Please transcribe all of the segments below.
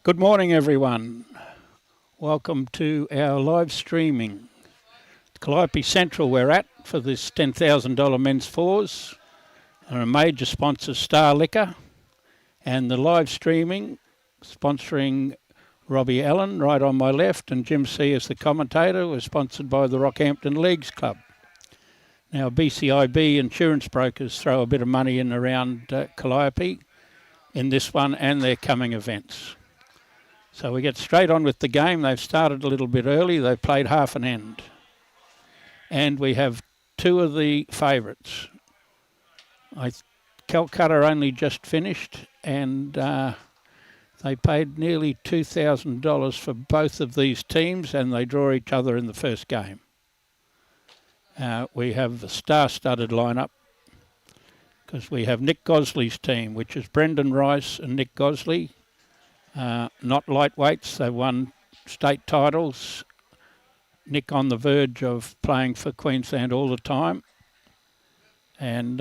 Good morning, everyone. Welcome to our live streaming. Calliope Central we're at for this $10,000 men's fours. And a major sponsor, Star Liquor. And the live streaming sponsoring Robbie Allen right on my left and Jim C as the commentator was sponsored by the Rockhampton Leagues Club. Now BCIB insurance brokers throw a bit of money in around Calliope in this one and their coming events. So we get straight on with the game. They've started a little bit early. They've played half an end. And we have two of the favourites. Calcutta only just finished and they paid nearly $2,000 for both of these teams and they draw each other in the first game. We have a star-studded lineup because we have Nick Gosley's team, which is Brendan Wrice and Nick Gosley. Not lightweights, they won state titles. Nick on the verge of playing for Queensland all the time. And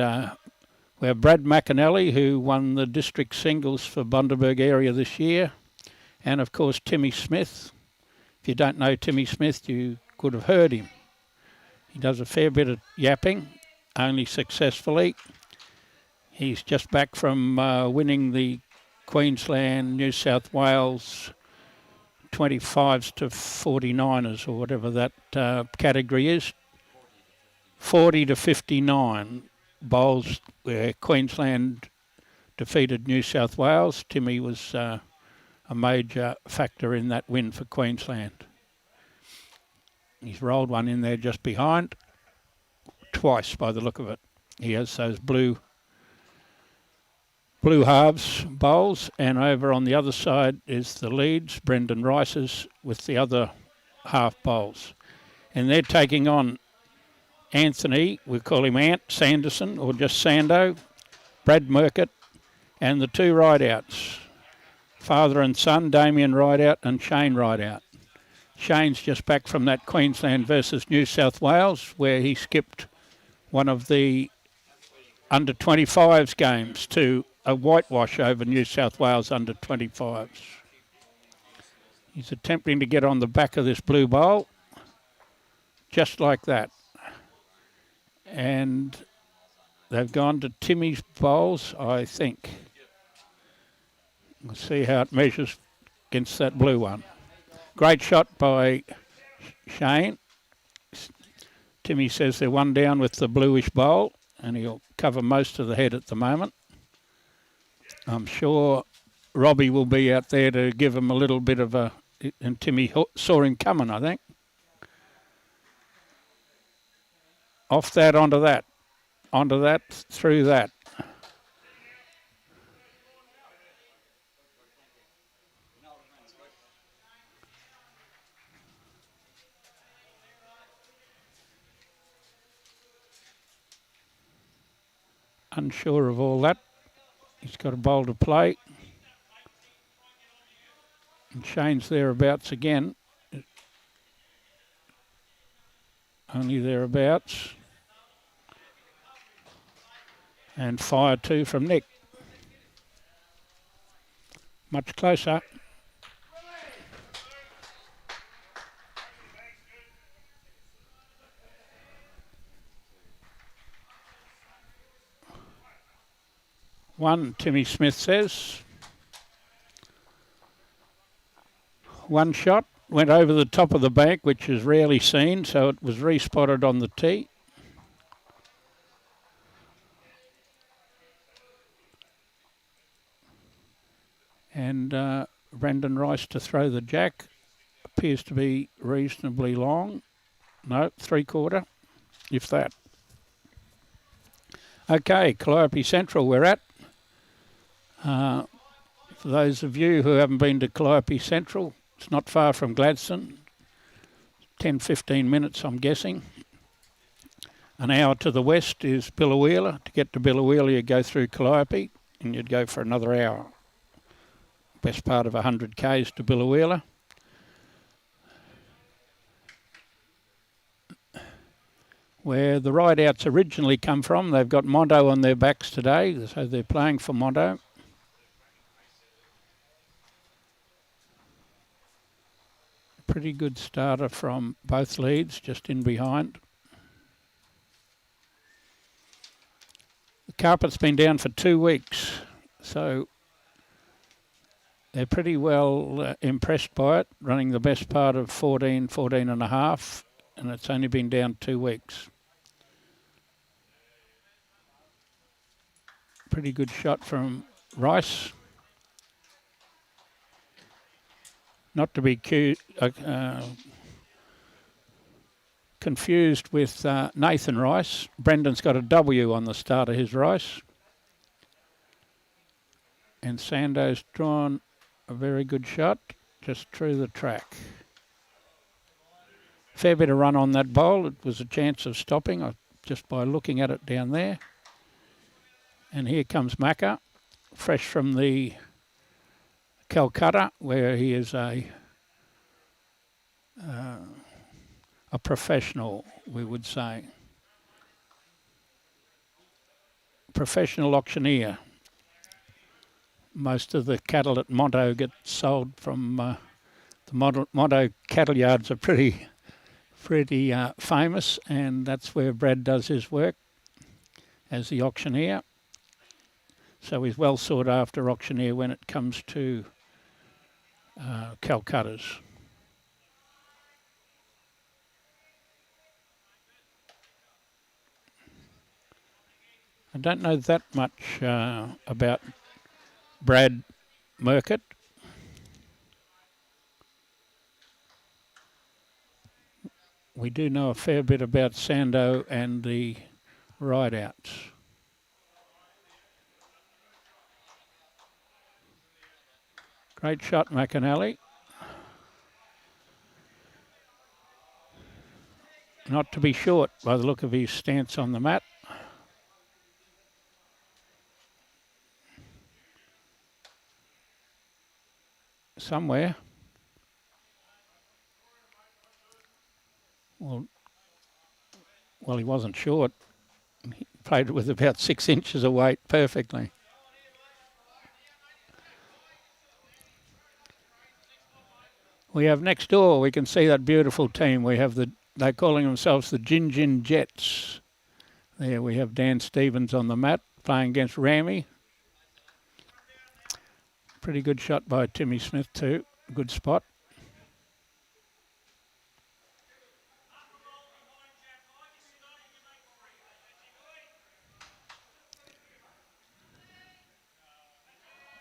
we have Brad McInally, who won the district singles for Bundaberg area this year. And of course, Timmy Smith. If you don't know Timmy Smith, you could have heard him. He does a fair bit of yapping, only successfully. He's just back from winning the Queensland, New South Wales 25s to 49ers or whatever that category is. 40 to 59 bowls where Queensland defeated New South Wales. Timmy was a major factor in that win for Queensland. He's rolled one in there just behind, twice by the look of it. He has those blue halves bowls, and over on the other side is the leads, Brendan Rice's, with the other half bowls. And they're taking on Anthony, we call him Ant, Sanderson, or just Sando, Brad Muckert, and the two Rideouts, father and son, Damien Rideout and Shane Rideout. Shane's just back from that Queensland versus New South Wales, where he skipped one of the under-25s games to a whitewash over New South Wales under-25s. He's attempting to get on the back of this blue bowl, just like that. And they've gone to Timmy's bowls, I think. We'll see how it measures against that blue one. Great shot by Shane. Timmy says they're one down with the bluish bowl and he'll cover most of the head at the moment. I'm sure Robbie will be out there to give him a little bit of a... And Timmy saw him coming, I think. Off that, onto that. Onto that, through that. Unsure of all that. He's got a bowl to play. And Shane's thereabouts again. Only thereabouts. And fire two from Nick. Much closer. One, Timmy Smith says. One shot, went over the top of the bank, which is rarely seen, so it was respotted on the tee. And Brendan Rice to throw the jack. Appears to be reasonably long. No, 3/4, if that. Okay, Calliope Central we're at. For those of you who haven't been to Calliope Central, it's not far from Gladstone. 10-15 minutes, I'm guessing. An hour to the west is Biloela. To get to Biloela, you go through Calliope and you'd go for another hour. Best part of 100 k's to Biloela. Where the Rideouts originally come from, they've got Monto on their backs today, so they're playing for Monto. Pretty good starter from both leads, just in behind. The carpet's been down for 2 weeks, so they're pretty well impressed by it, running the best part of 14 and a half, and it's only been down 2 weeks. Pretty good shot from Wrice. Not to be confused with Nathan Wrice. Brendan's got a W on the start of his race. And Sando's drawn a very good shot just through the track. Fair bit of run on that bowl. It was a chance of stopping just by looking at it down there. And here comes Muckert, fresh from the Calcutta, where he is a professional, we would say. Professional auctioneer. Most of the cattle at Monto get sold from the Monto cattle yards are pretty famous, and that's where Brad does his work as the auctioneer. So he's well sought after auctioneer when it comes to Calcuttas. I don't know that much about Brad Muckert. We do know a fair bit about Sando and the Rideouts. Great shot, McInally. Not to be short by the look of his stance on the mat. Somewhere. Well, he wasn't short. He played it with about 6 inches of weight perfectly. We have next door, we can see that beautiful team. We have they're calling themselves the Gin Jets. There we have Dan Stevens on the mat playing against Rammy. Pretty good shot by Timmy Smith too. Good spot.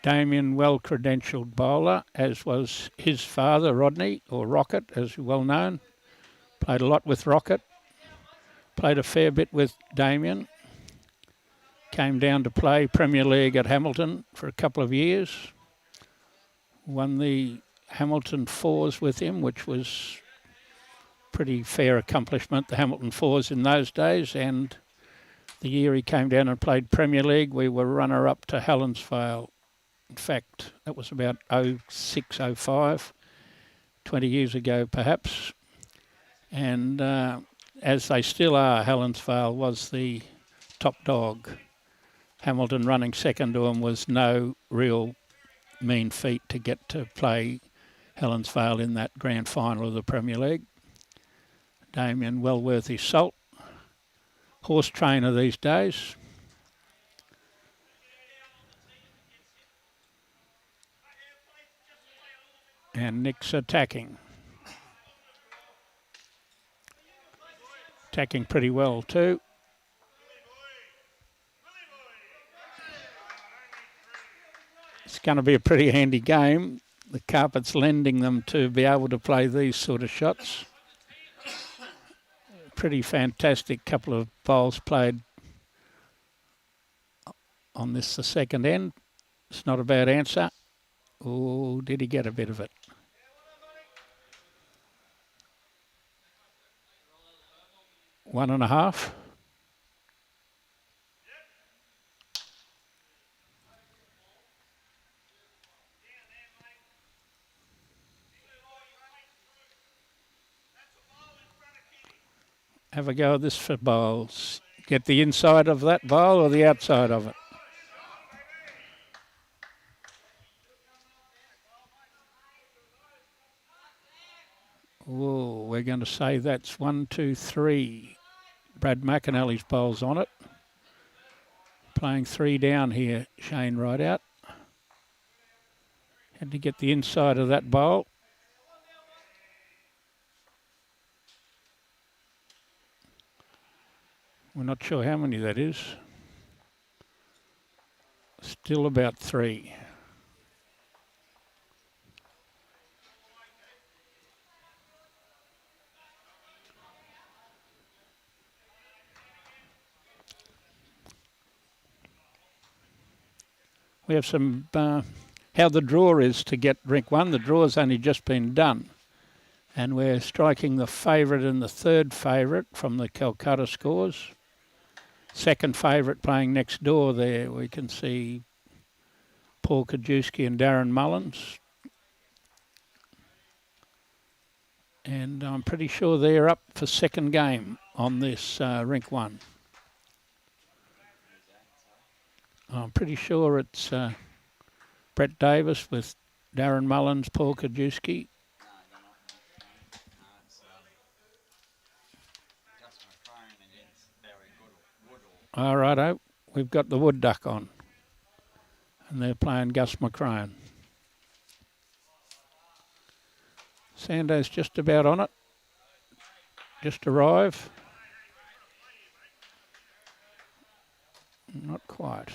Damien, well-credentialed bowler, as was his father, Rodney, or Rocket, as well known. Played a lot with Rocket. Played a fair bit with Damien. Came down to play Premier League at Hamilton for a couple of years. Won the Hamilton Fours with him, which was pretty fair accomplishment, the Hamilton Fours in those days. And the year he came down and played Premier League, we were runner-up to Helensvale. In fact, that was about 06, 05, 20 years ago perhaps. And as they still are, Helensvale was the top dog. Hamilton running second to him was no real mean feat to get to play Helensvale in that grand final of the Premier League. Damien, well worth his salt. Horse trainer these days. And Nick's attacking. Attacking pretty well too. It's going to be a pretty handy game. The carpet's lending them to be able to play these sort of shots. Pretty fantastic couple of bowls played on this, the second end. It's not a bad answer. Oh, did he get a bit of it? One and a half. Have a go at this for bowls. Get the inside of that bowl or the outside of it? Oh, we're going to say that's 1, 2, 3. Brad McInally's bowls on it. Playing 3 down here, Shane Rideout. Had to get the inside of that bowl. We're not sure how many that is. Still about 3. We have some, how the draw is to get rink 1. The draw's only just been done. And we're striking the favourite and the third favourite from the Calcutta scores. Second favourite playing next door there. We can see Paul Kajewski and Darren Mullins. And I'm pretty sure they're up for second game on this rink 1. I'm pretty sure it's Brett Davis with Darren Mullins, Paul Kajewski. All righto, we've got the Wood Duck on. And they're playing Gus McCrone. Sando's just about on it. Just arrive. Not quite.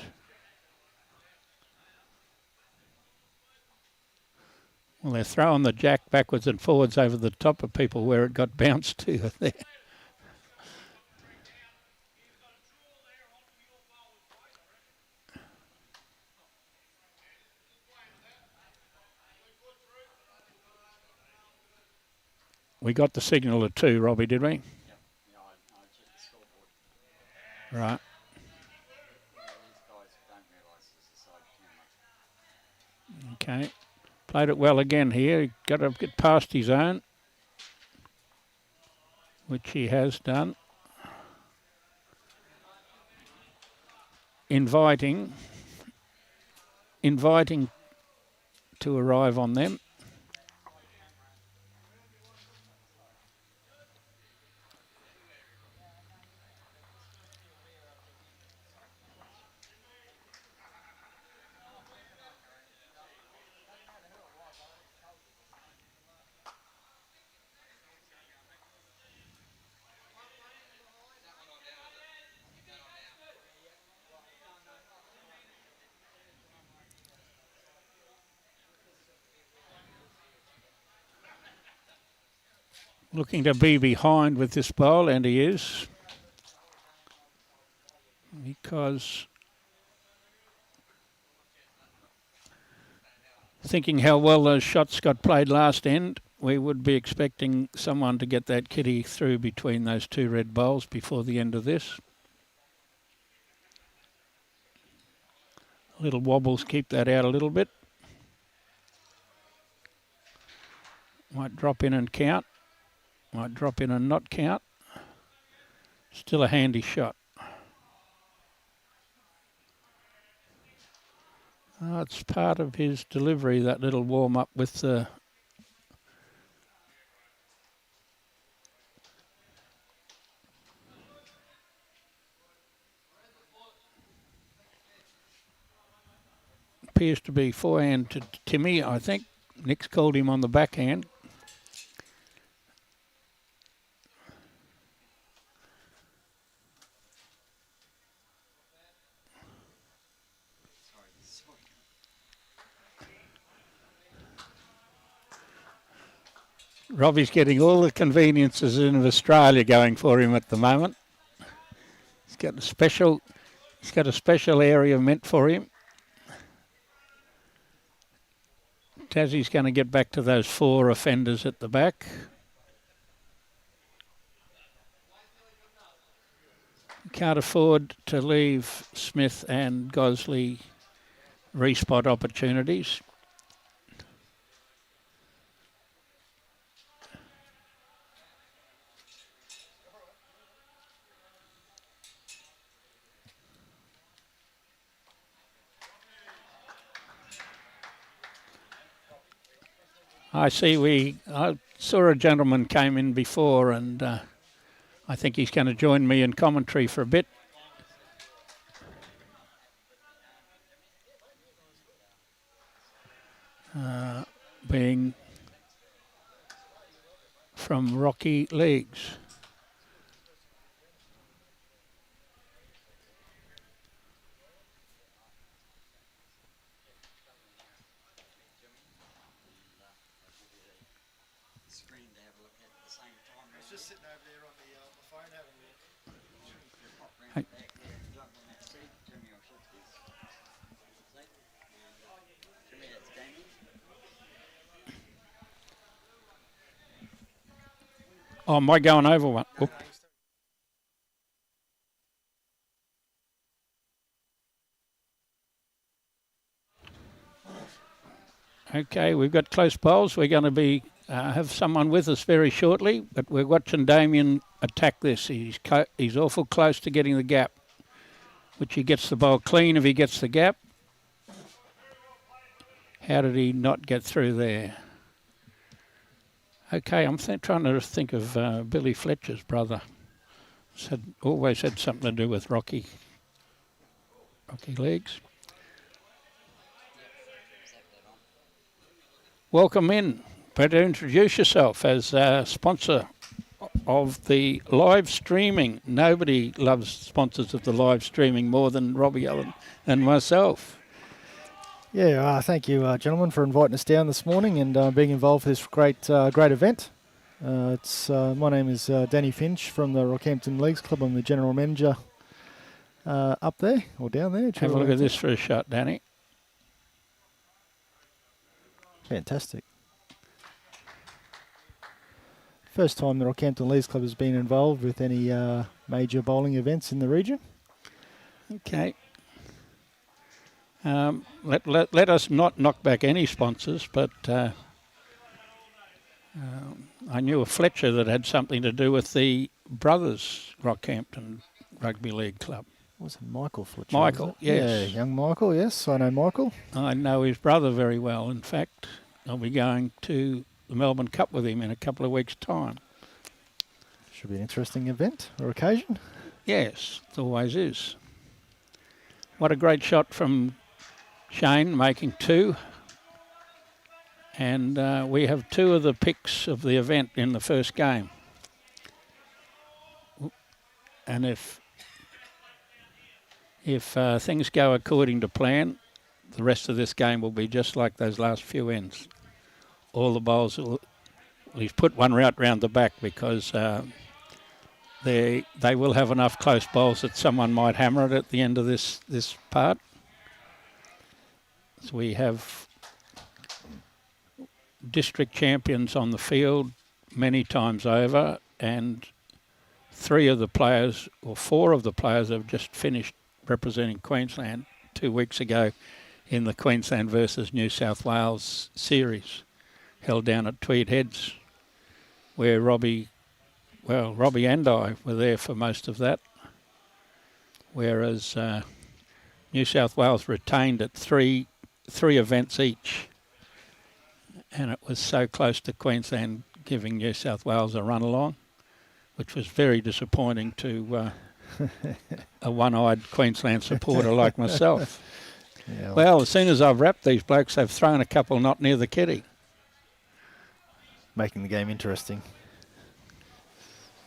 Well, they're throwing the jack backwards and forwards over the top of people where it got bounced to there. We got the signal of 2, Robbie, did we? Yep. Yeah, I checked the scoreboard. Right. These guys don't realise there's a side camera. Okay. Played it well again here. Got to get past his own, which he has done. Inviting to arrive on them. Looking to be behind with this bowl, and he is. Because thinking how well those shots got played last end, we would be expecting someone to get that kitty through between those 2 red bowls before the end of this. Little wobbles keep that out a little bit. Might drop in and count. Might drop in and not count. Still a handy shot. It's part of his delivery, that little warm-up with the... Appears to be forehand to Timmy, I think. Nick's called him on the backhand. Robbie's getting all the conveniences in Australia going for him at the moment. He's got a special area meant for him. Tassie's going to get back to those 4 offenders at the back. Can't afford to leave Smith and Gosley respot opportunities. I see I saw a gentleman came in before, and I think he's going to join me in commentary for a bit. Being from Rocky Leagues. Screen to have a look at the same time. I was just sitting over there on the phone having a look. Pop round the back there, jump on that seat. Jimmy will shift his seat. And, Jimmy, that's Damien. Oh, am I going over one? Oop. Okay, we've got close bowls. We're going to be have someone with us very shortly, but we're watching Damien attack this. He's awful close to getting the gap, which he gets the bowl clean if he gets the gap. How did he not get through there? Okay, I'm trying to think of Billy Fletcher's brother. Always had something to do with Rocky Leagues. Welcome in. Better introduce yourself as a sponsor of the live streaming. Nobody loves sponsors of the live streaming more than Robbie Allen and myself. Yeah, thank you, gentlemen, for inviting us down this morning and being involved in this great event. My name is Danny Finch from the Rockhampton Leagues Club. I'm the general manager up there or down there. Have a look at this for a shot, Danny. Fantastic. First time the Rockhampton Leagues Club has been involved with any major bowling events in the region. Okay. Let us not knock back any sponsors, but I knew a Fletcher that had something to do with the Brothers Rockhampton Rugby League Club. Was it Michael Fletcher? Michael, yes. Yeah, young Michael, yes. I know Michael. I know his brother very well. In fact, I'll be going to the Melbourne Cup with him in a couple of weeks' time. Should be an interesting event or occasion. Yes, it always is. What a great shot from Shane, making two. And we have two of the picks of the event in the first game. And if things go according to plan, the rest of this game will be just like those last few ends. All the bowls will, he's put one route round the back because they will have enough close bowls that someone might hammer it at the end of this part. So we have district champions on the field many times over, and four of the players have just finished representing Queensland 2 weeks ago in the Queensland versus New South Wales series held down at Tweed Heads, where Robbie and I were there for most of that, whereas New South Wales retained at three events each, and it was so close to Queensland giving New South Wales a run along, which was very disappointing to a one-eyed Queensland supporter like myself. Yeah, well, as soon as I've wrapped these blokes, they've thrown a couple not near the kitty. Making the game interesting.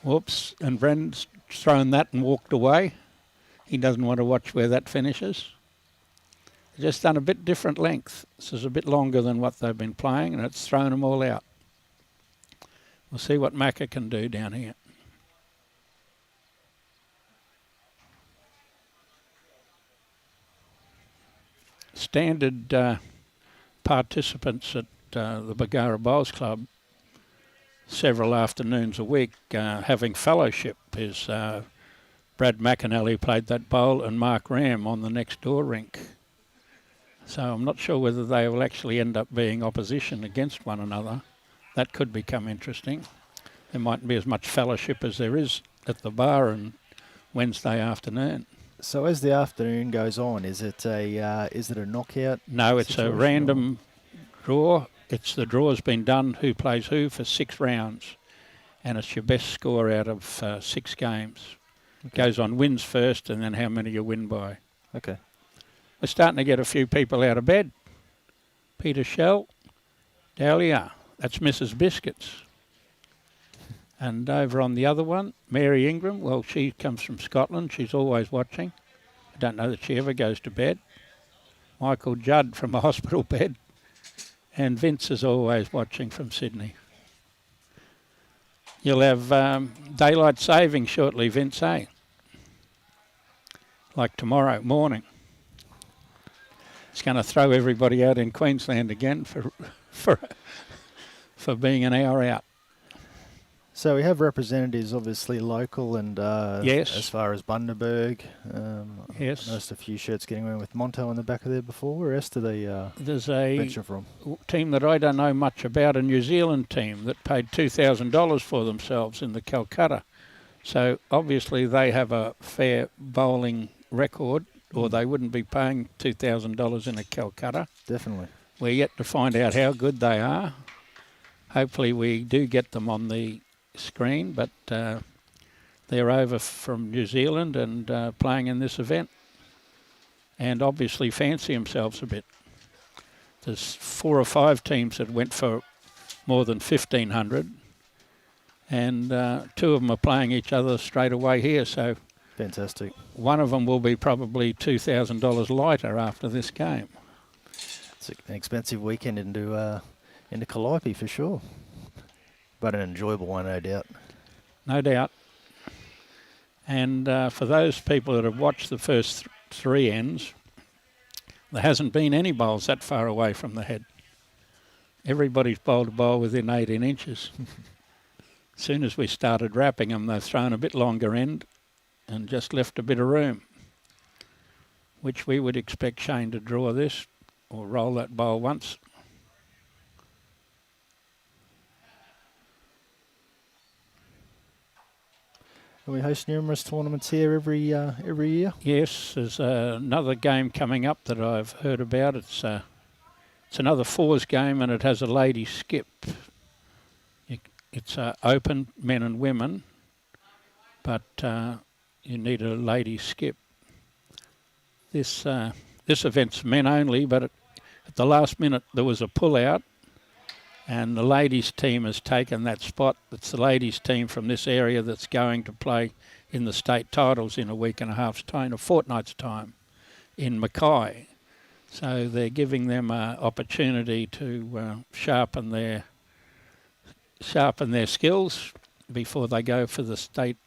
Whoops, and Brendan's thrown that and walked away. He doesn't want to watch where that finishes. They've just done a bit different length. This is a bit longer than what they've been playing, and it's thrown them all out. We'll see what Muckert can do down here. Standard participants at the Bargara Bowls Club several afternoons a week having fellowship is Brad McInally played that bowl and Mark Ram on the next door rink. So I'm not sure whether they will actually end up being opposition against one another. That could become interesting. There mightn't be as much fellowship as there is at the bar on Wednesday afternoon. So as the afternoon goes on, is it a knockout? No, it's a situation random draw, it's the draw's been done, who plays who, for 6 rounds. And it's your best score out of 6 games. Okay. Goes on wins first and then how many you win by. Okay. We're starting to get a few people out of bed. Peter Shell, Dahlia, that's Mrs. Biscuits. And over on the other one, Mary Ingram, well, she comes from Scotland. She's always watching. I don't know that she ever goes to bed. Michael Judd from a hospital bed. And Vince is always watching from Sydney. You'll have daylight saving shortly, Vince, eh? Like tomorrow morning. It's going to throw everybody out in Queensland again for being an hour out. So we have representatives, obviously local, and yes, as far as Bundaberg. Yes. I noticed a few shirts getting around with Monto on the back of there before. Where else do they there's a venture from? team that I don't know much about, a New Zealand team that paid $2,000 for themselves in the Calcutta. So obviously they have a fair bowling record, or they wouldn't be paying $2,000 in a Calcutta. Definitely. We're yet to find out how good they are. Hopefully we do get them on the screen, but they're over from New Zealand and playing in this event, and obviously fancy themselves a bit. There's 4 or 5 teams that went for more than 1,500, and 2 of them are playing each other straight away here, so fantastic. one of them will be probably $2,000 lighter after this game. It's an expensive weekend into Calliope for sure. But an enjoyable one, no doubt. No doubt. And for those people that have watched the first 3 ends, there hasn't been any bowls that far away from the head. Everybody's bowled a bowl within 18 inches. As soon as we started wrapping them, they've thrown a bit longer end and just left a bit of room, which we would expect Shane to draw this or roll that bowl once. And we host numerous tournaments here every year. Yes, there's another game coming up that I've heard about. It's another 4s game, and it has a lady skip. It's open, men and women, but you need a lady skip. This event's men only, but at the last minute there was a pull-out, and the ladies' team has taken that spot. It's the ladies' team from this area that's going to play in the state titles in a week and a half's time, a fortnight's time, in Mackay. So they're giving them an opportunity to sharpen their skills before they go for the state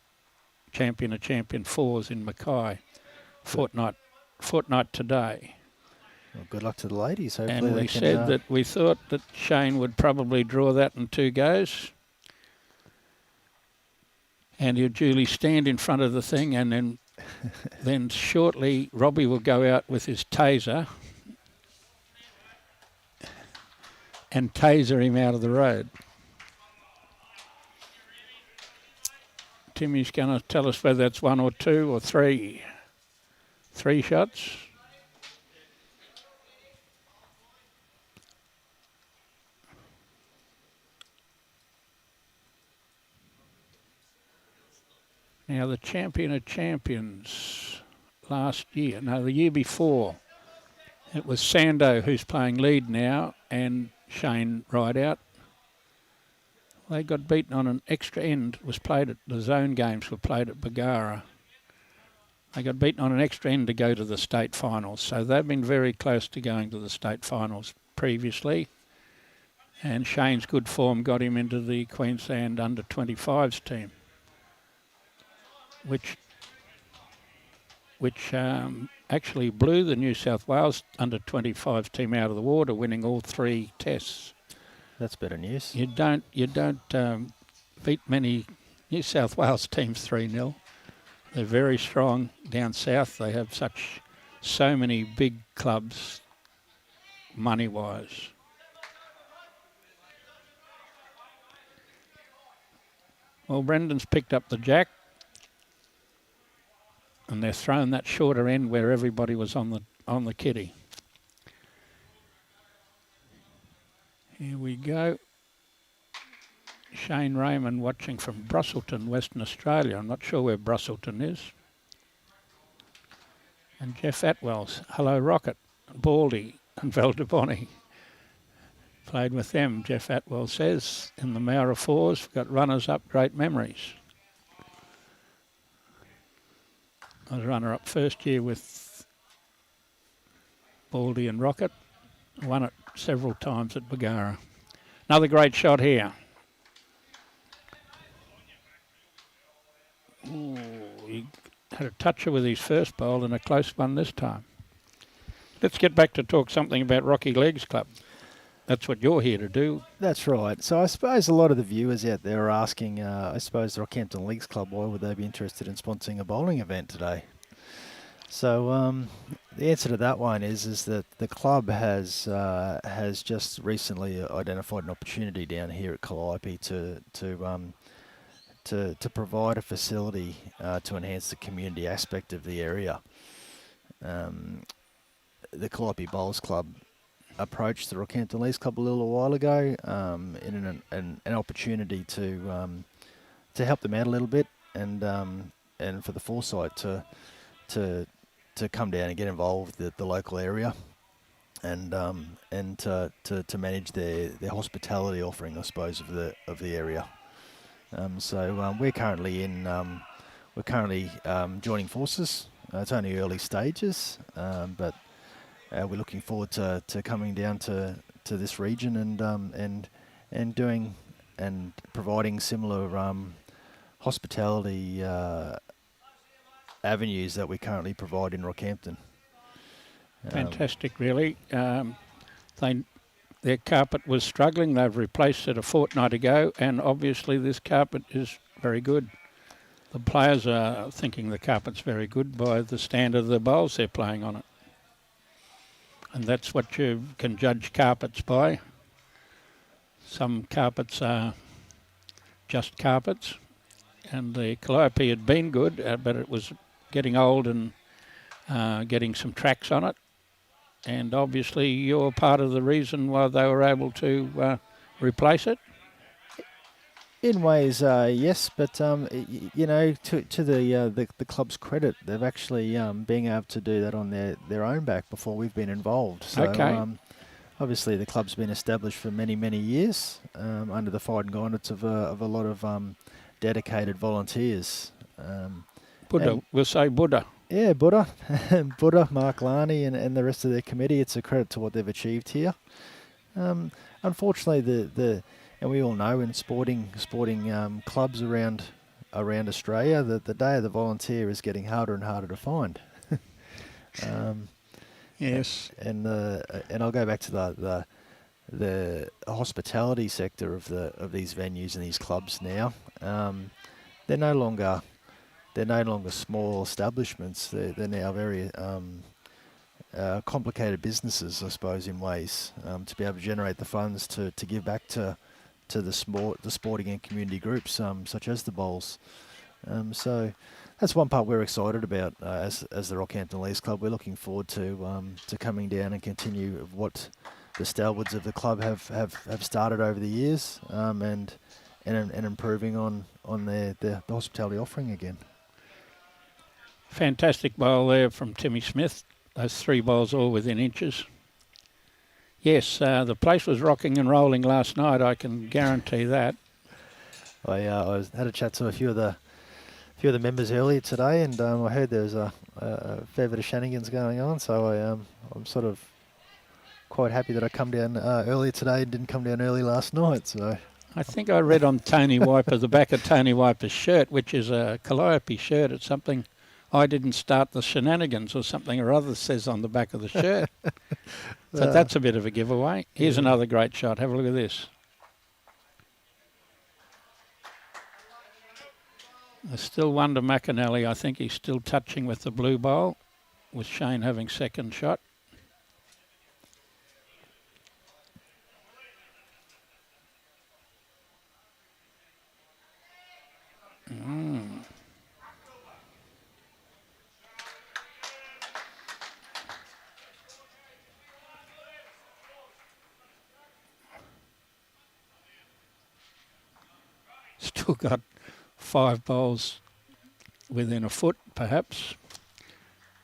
champion or champion 4s in Mackay. Fortnight today. Well, good luck to the ladies. Hopefully And we said that we thought that Shane would probably draw that in 2 goes. And he'll duly stand in front of the thing, and then shortly Robbie will go out with his taser and taser him out of the road. Timmy's going to tell us whether it's 1 or 2 or 3. 3 shots. Now, the champion of champions the year before, it was Sando who's playing lead now, and Shane Rideout. They got beaten on an extra end. The zone games were played at Bagara. They got beaten on an extra end to go to the state finals. So they've been very close to going to the state finals previously. And Shane's good form got him into the Queensland under-25s team, which actually blew the New South Wales under-25s team out of the water, winning all 3 tests. That's better news. You don't beat many New South Wales teams 3-0. They're very strong down south. They have so many big clubs, money-wise. Well, Brendan's picked up the jack, and they're throwing that shorter end where everybody was on the kitty. Here go. Shane Raymond watching from Brusselton, Western Australia. I'm not sure where Brusselton is. And Jeff Atwell's Hello Rocket, Baldy and Valdeboni. Played with them, Jeff Atwell says. In the Maora Fours, got runners-up, great memories. I was runner-up first year with Baldy and Rocket. Won it several times at Bagara. Another great shot here. Ooh, he had a toucher with his first bowl and a close one this time. Let's get back to talk something about Rocky Legs Club. That's what you're here to do. That's right. So I suppose a lot of the viewers out there are asking, I suppose the Rockhampton Leagues Club, why would they be interested in sponsoring a bowling event today? So the answer to that one is that the club has just recently identified an opportunity down here at Calliope to provide a facility to enhance the community aspect of the area. The Calliope Bowls Club approached the Rockhampton Leagues Club a little while ago in an opportunity to help them out a little bit and for the foresight to come down and get involved with the local area and to manage their hospitality offering, I suppose, of the area. So we're currently joining forces. It's only early stages, but we're looking forward to coming down to this region and doing and providing similar hospitality avenues that we currently provide in Rockhampton. Fantastic, really. Their carpet was struggling. They've replaced it a fortnight ago, and obviously this carpet is very good. The players are thinking the carpet's very good by the standard of the bowls they're playing on it. And that's what you can judge carpets by. Some carpets are just carpets, and the Calliope had been good, but it was getting old and getting some tracks on it. And obviously you're part of the reason why they were able to replace it. In ways, yes, but you know, to the club's credit, they've actually being able to do that on their own back before we've been involved. So, okay. Obviously, the club's been established for many years under the fight and guidance of a lot of dedicated volunteers. Buddha, we'll say Buddha. Yeah, Buddha, Mark Larney, and the rest of their committee. It's a credit to what they've achieved here. Unfortunately, and we all know in sporting clubs around Australia that the day of the volunteer is getting harder and harder to find. Yes. And I'll go back to the hospitality sector of these venues and these clubs now. They're no longer small establishments. They're now very complicated businesses, I suppose, in ways, to be able to generate the funds to give back to the sporting and community groups, such as the Bowls. So that's one part we're excited about as the Rockhampton Leagues Club. We're looking forward to coming down and continue what the stalwarts of the club have started over the years, and improving on the hospitality offering again. Fantastic bowl there from Timmy Smith. Those three bowls all within inches. Yes, the place was rocking and rolling last night, I can guarantee that. I had a chat to a few of the members earlier today, and I heard there was a fair bit of shenanigans going on, so I'm sort of quite happy that I come down earlier today and didn't come down early last night. So I think I read on Tony Wiper, the back of Tony Wiper's shirt, which is a Calliope shirt, it's something, I didn't start the shenanigans or something or other says on the back of the shirt. So that's a bit of a giveaway. Here's another great shot. Have a look at this. There's still one to McInally. I think he's still touching with the blue bowl, with Shane having second shot. still got 5 bowls within a foot, perhaps.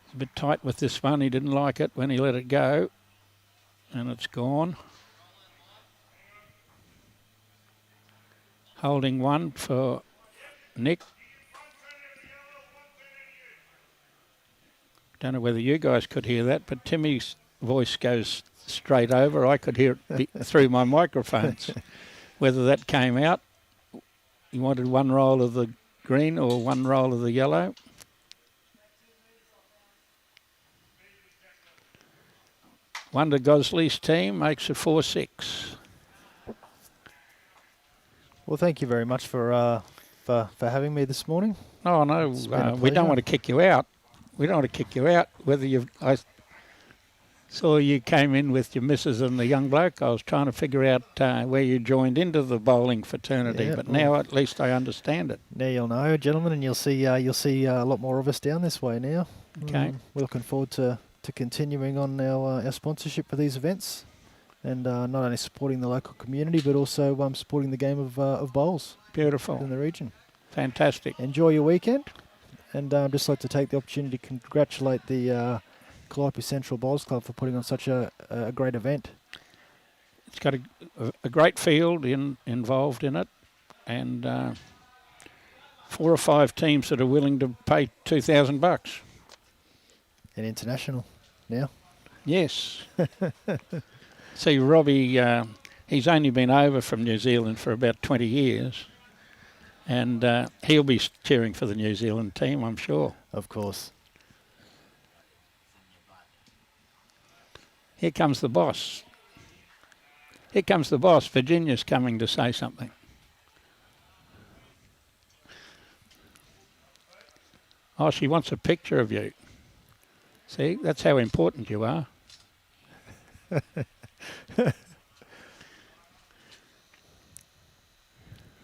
It's a bit tight with this one. He didn't like it when he let it go, and it's gone. Holding one for Nick. Don't know whether you guys could hear that, but Timmy's voice goes straight over. I could hear it through my microphones. Whether that came out, he wanted 1 roll of the green or 1 roll of the yellow. Wonder Gosley's team makes a 4-6. Well, thank you very much for having me this morning. Oh no, we don't want to kick you out. We don't want to kick you out. I saw you came in with your missus and the young bloke. I was trying to figure out where you joined into the bowling fraternity, but now at least I understand it. Now you'll know, gentlemen, and you'll see a lot more of us down this way now. Okay. We're looking forward to continuing on our sponsorship for these events, and not only supporting the local community, but also supporting the game of bowls. Beautiful. In the region. Fantastic. Enjoy your weekend, and I'd just like to take the opportunity to congratulate the Calliope Central Bowls Club for putting on such a great event. It's got a great field involved in it, and 4 or 5 teams that are willing to pay $2,000. And international now. Yes. See, Robbie, he's only been over from New Zealand for about 20 years, and he'll be cheering for the New Zealand team, I'm sure. Of course. Here comes the boss. Here comes the boss. Virginia's coming to say something. Oh, she wants a picture of you. See, that's how important you are.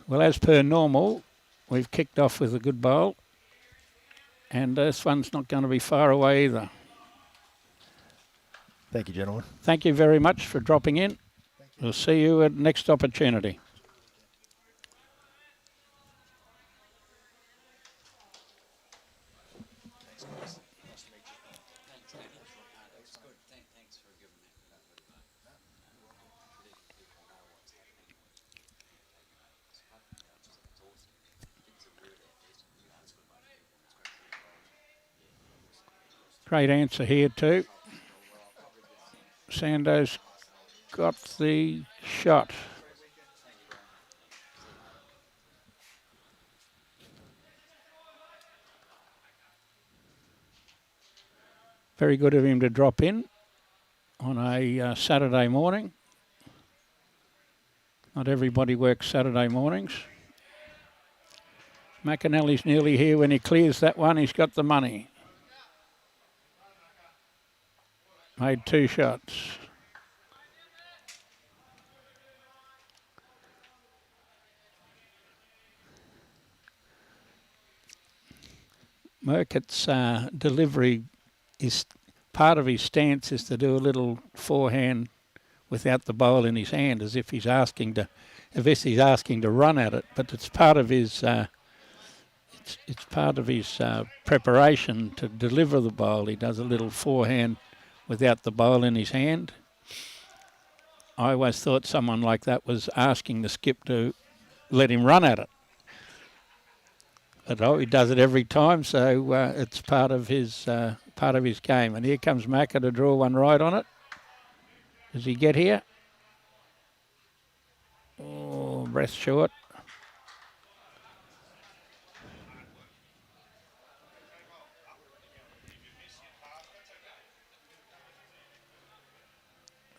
Well, as per normal, we've kicked off with a good bowl, and this one's not going to be far away either. Thank you, gentlemen. Thank you very much for dropping in. We'll see you at next opportunity. Great answer here too. Sando's got the shot. Very good of him to drop in on a Saturday morning. Not everybody works Saturday mornings. McInally's nearly here. When he clears that one, he's got the money. Made 2 shots. Muckert's delivery is part of his stance is to do a little forehand without the bowl in his hand, as if he's asking to run at it. But it's part of his it's part of his preparation to deliver the bowl. He does a little forehand without the bowl in his hand. I always thought someone like that was asking the skip to let him run at it. But he does it every time, so it's part of his game. And here comes Macca to draw one right on it. Does he get here? Oh, breath short.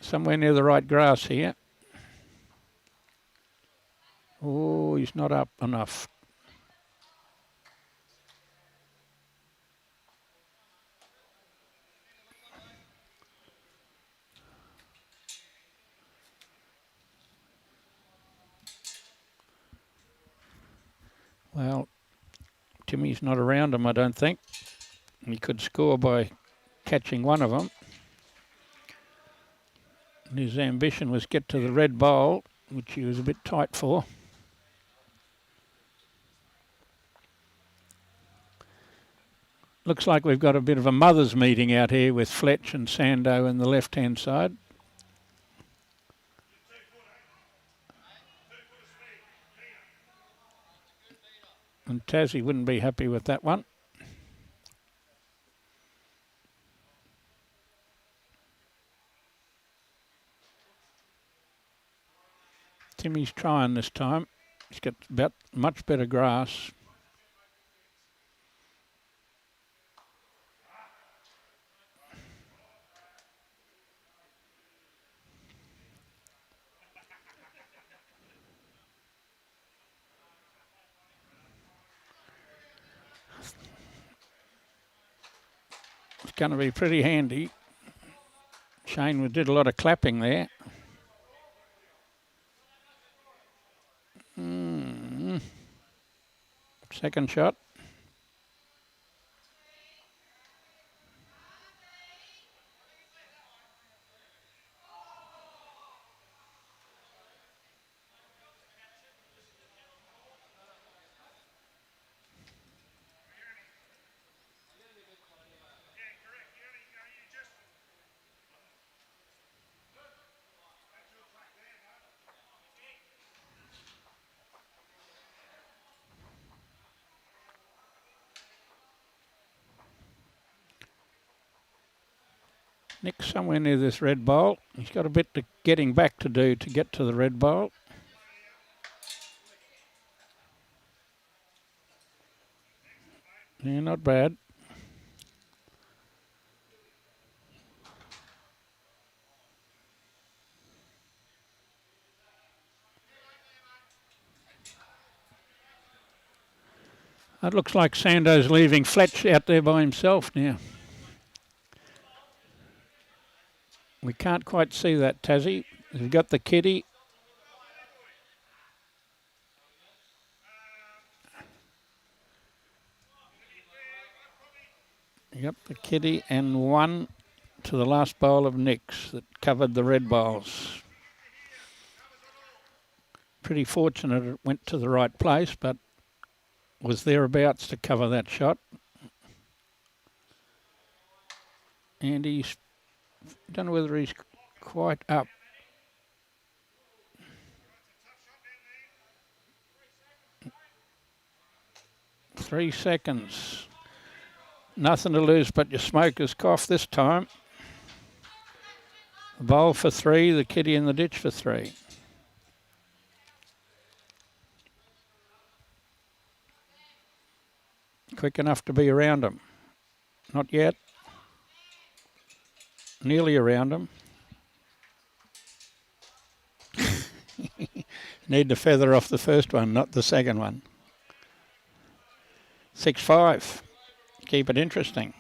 Somewhere near the right grass here. Oh, he's not up enough. Well, Timmy's not around him, I don't think. He could score by catching one of them. And his ambition was get to the red bowl, which he was a bit tight for. Looks like we've got a bit of a mothers' meeting out here with Fletch and Sando in the left-hand side. And Tassie wouldn't be happy with that one. Timmy's trying this time. He's got about much better grass. It's going to be pretty handy. Shane did a lot of clapping there. Second shot. Nick's somewhere near this red bowl. He's got a bit of getting back to do to get to the red bowl. Yeah, not bad. It looks like Sando's leaving Fletch out there by himself now. We can't quite see that, Tassie. We've got the kitty. Yep, the kitty and one to the last bowl of Nick's that covered the red bowls. Pretty fortunate it went to the right place, but was thereabouts to cover that shot. And he's, don't know whether he's quite up. Three seconds. Nothing to lose but your smoker's cough this time. The bowl for three, the kitty in the ditch for three. Quick enough to be around him. Not yet. Nearly around him. Need to feather off the first one, not the second one. 6-5. Keep it interesting.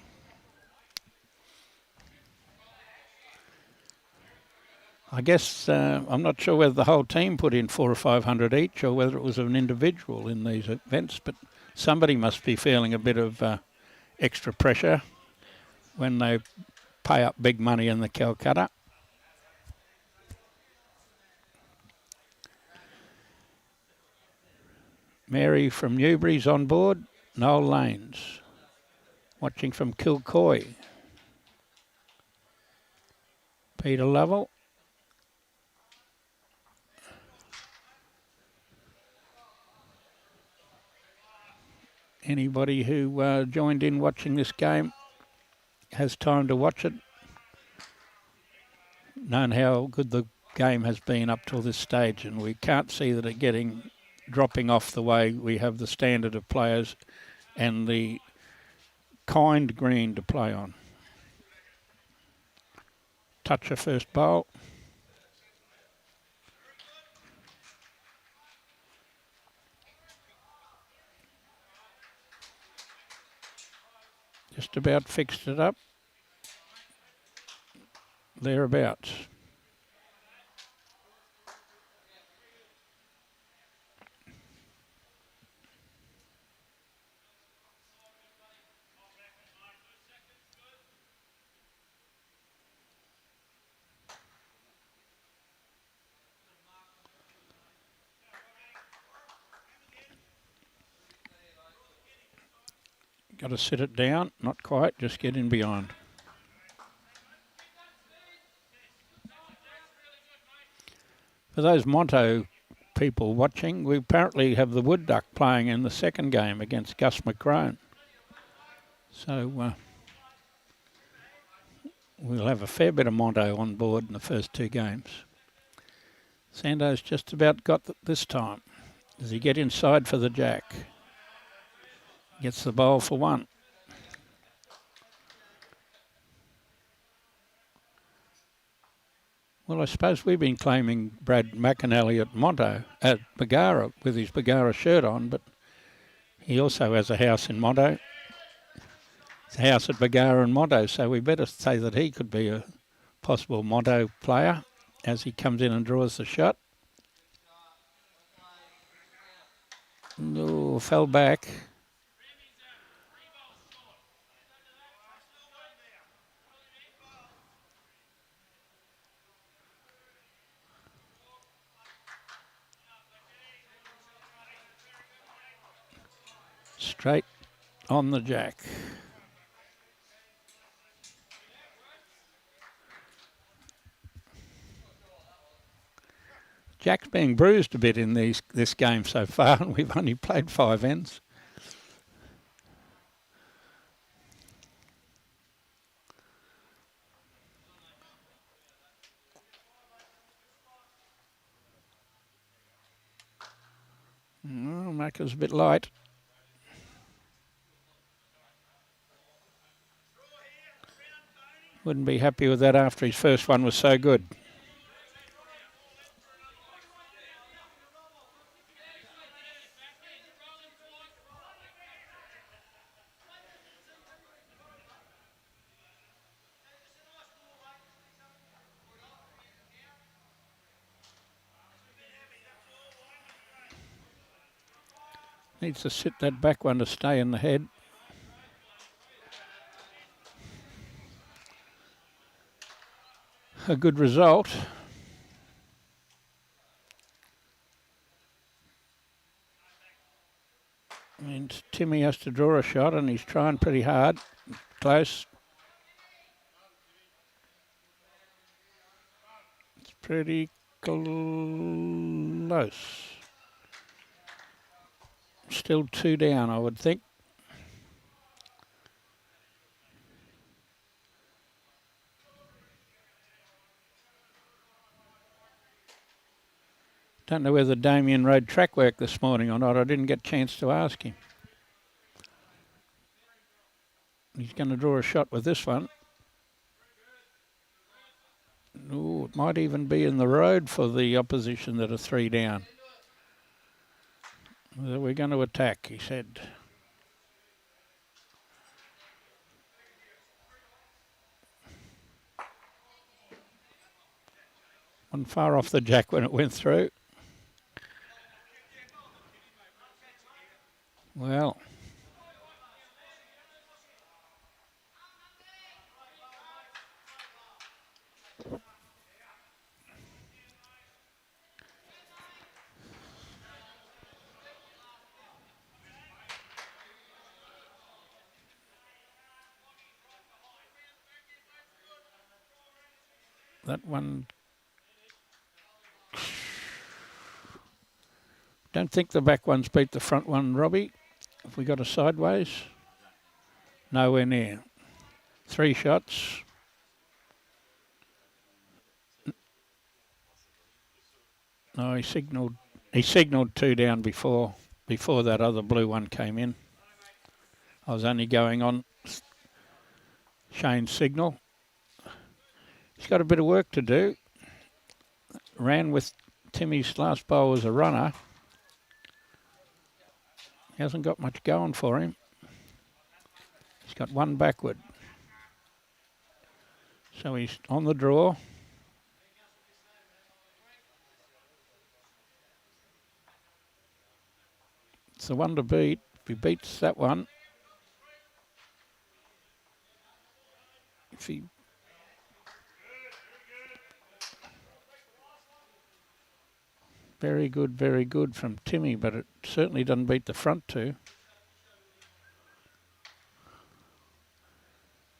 I guess I'm not sure whether the whole team put in 400 or 500 each or whether it was an individual in these events, but somebody must be feeling a bit of extra pressure when they pay up big money in the Calcutta. Mary from Newbury's on board. Noel Lanes watching from Kilcoy. Peter Lovell. Anybody who joined in watching this game has time to watch it. Known how good the game has been up till this stage, and we can't see that it dropping off the way we have the standard of players and the kind green to play on. Toucher first bowl. Just about fixed it up. Thereabouts. Got to sit it down. Not quite. Just get in behind. For those Monto people watching, we apparently have the wood duck playing in the second game against Gus McCrone. So we'll have a fair bit of Monto on board in the first two games. Sando's just about got this time. Does he get inside for the jack? Gets the bowl for one. Well, I suppose we've been claiming Brad McInally at Bargara with his Bargara shirt on, but he also has a house in Monto. It's a house at Bargara and Monto, so we better say that he could be a possible Monto player as he comes in and draws the shot. No, fell back. Straight on the jack. Jack's being bruised a bit in this game so far, and we've only played 5 ends. Oh, Macca's a bit light. Wouldn't be happy with that after his first one was so good. Needs to sit that back one to stay in the head. A good result. And Timmy has to draw a shot and he's trying pretty hard. Close. It's pretty close. Still 2 down, I would think. Don't know whether Damien rode track work this morning or not. I didn't get a chance to ask him. He's going to draw a shot with this one. Ooh, it might even be in the road for the opposition that are 3 down. We're going to attack, he said. One far off the jack when it went through. Well. That one. Don't think the back one's beat the front one, Robbie. Have we got a sideways? Nowhere near. 3 shots. No, he signalled 2 down before that other blue one came in. I was only going on Shane's signal. He's got a bit of work to do. Ran with Timmy's last bowl as a runner. He hasn't got much going for him. He's got 1 backward. So he's on the draw. It's the one to beat. If he beats that one, if he very good from Timmy, but it certainly doesn't beat the front 2.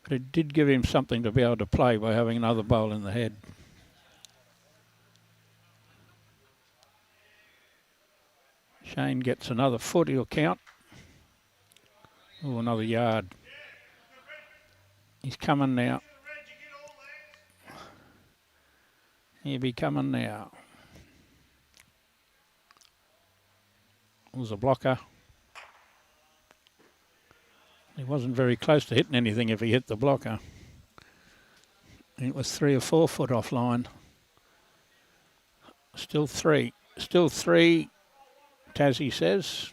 But it did give him something to be able to play by having another bowl in the head. Shane gets another foot, he'll count. Oh, another yard. He's coming now. He'll be coming now. There's a blocker. He wasn't very close to hitting anything if he hit the blocker. It was 3 or 4 foot offline. Still 3. Still 3, Tassie says.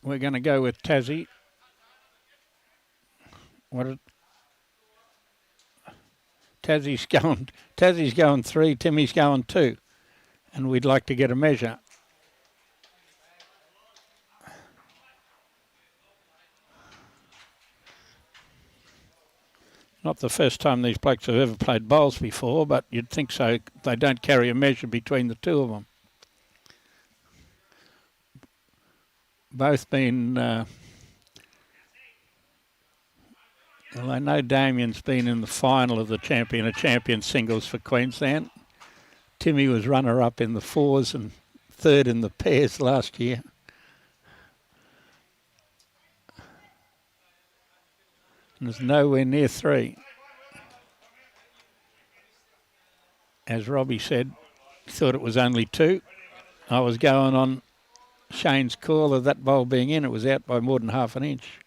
We're going to go with Tassie. Tassie's going 3, Timmy's going 2. And we'd like to get a measure. Not the first time these blokes have ever played bowls before, but you'd think so. They don't carry a measure between the two of them. Both been, well, I know Damien's been in the final of the champion singles for Queensland. Timmy was runner-up in the 4s and 3rd in the pairs last year. And there's nowhere near 3. As Robbie said, he thought it was only 2. I was going on Shane's call of that bowl being in. It was out by more than half an inch.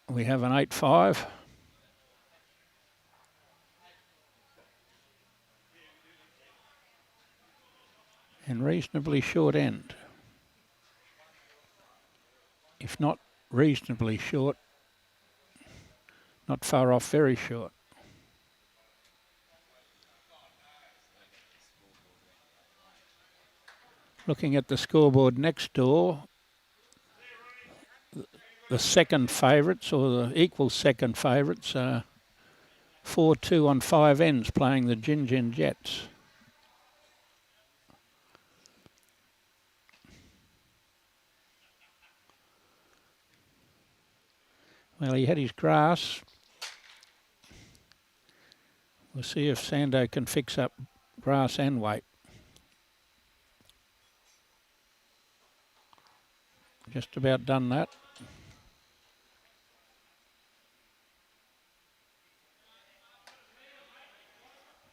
We have an 8-5. And reasonably short end. If not reasonably short, not far off, very short. Looking at the scoreboard next door, the second favourites, or the equal second favourites, are 4-2 on 5 ends playing the Gin Jets. Well, he had his grass. We'll see if Sando can fix up grass and weight. Just about done that.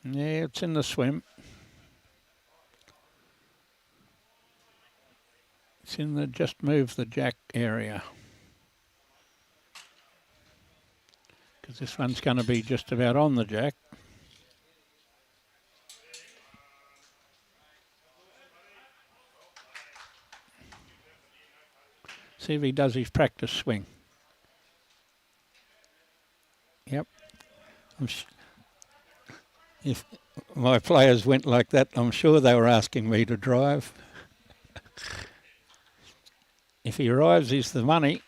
Yeah, it's in the swim. It's in the just move the jack area. Because this one's going to be just about on the jack. See if he does his practice swing. Yep. If my players went like that, I'm sure they were asking me to drive. If he arrives, he's the money.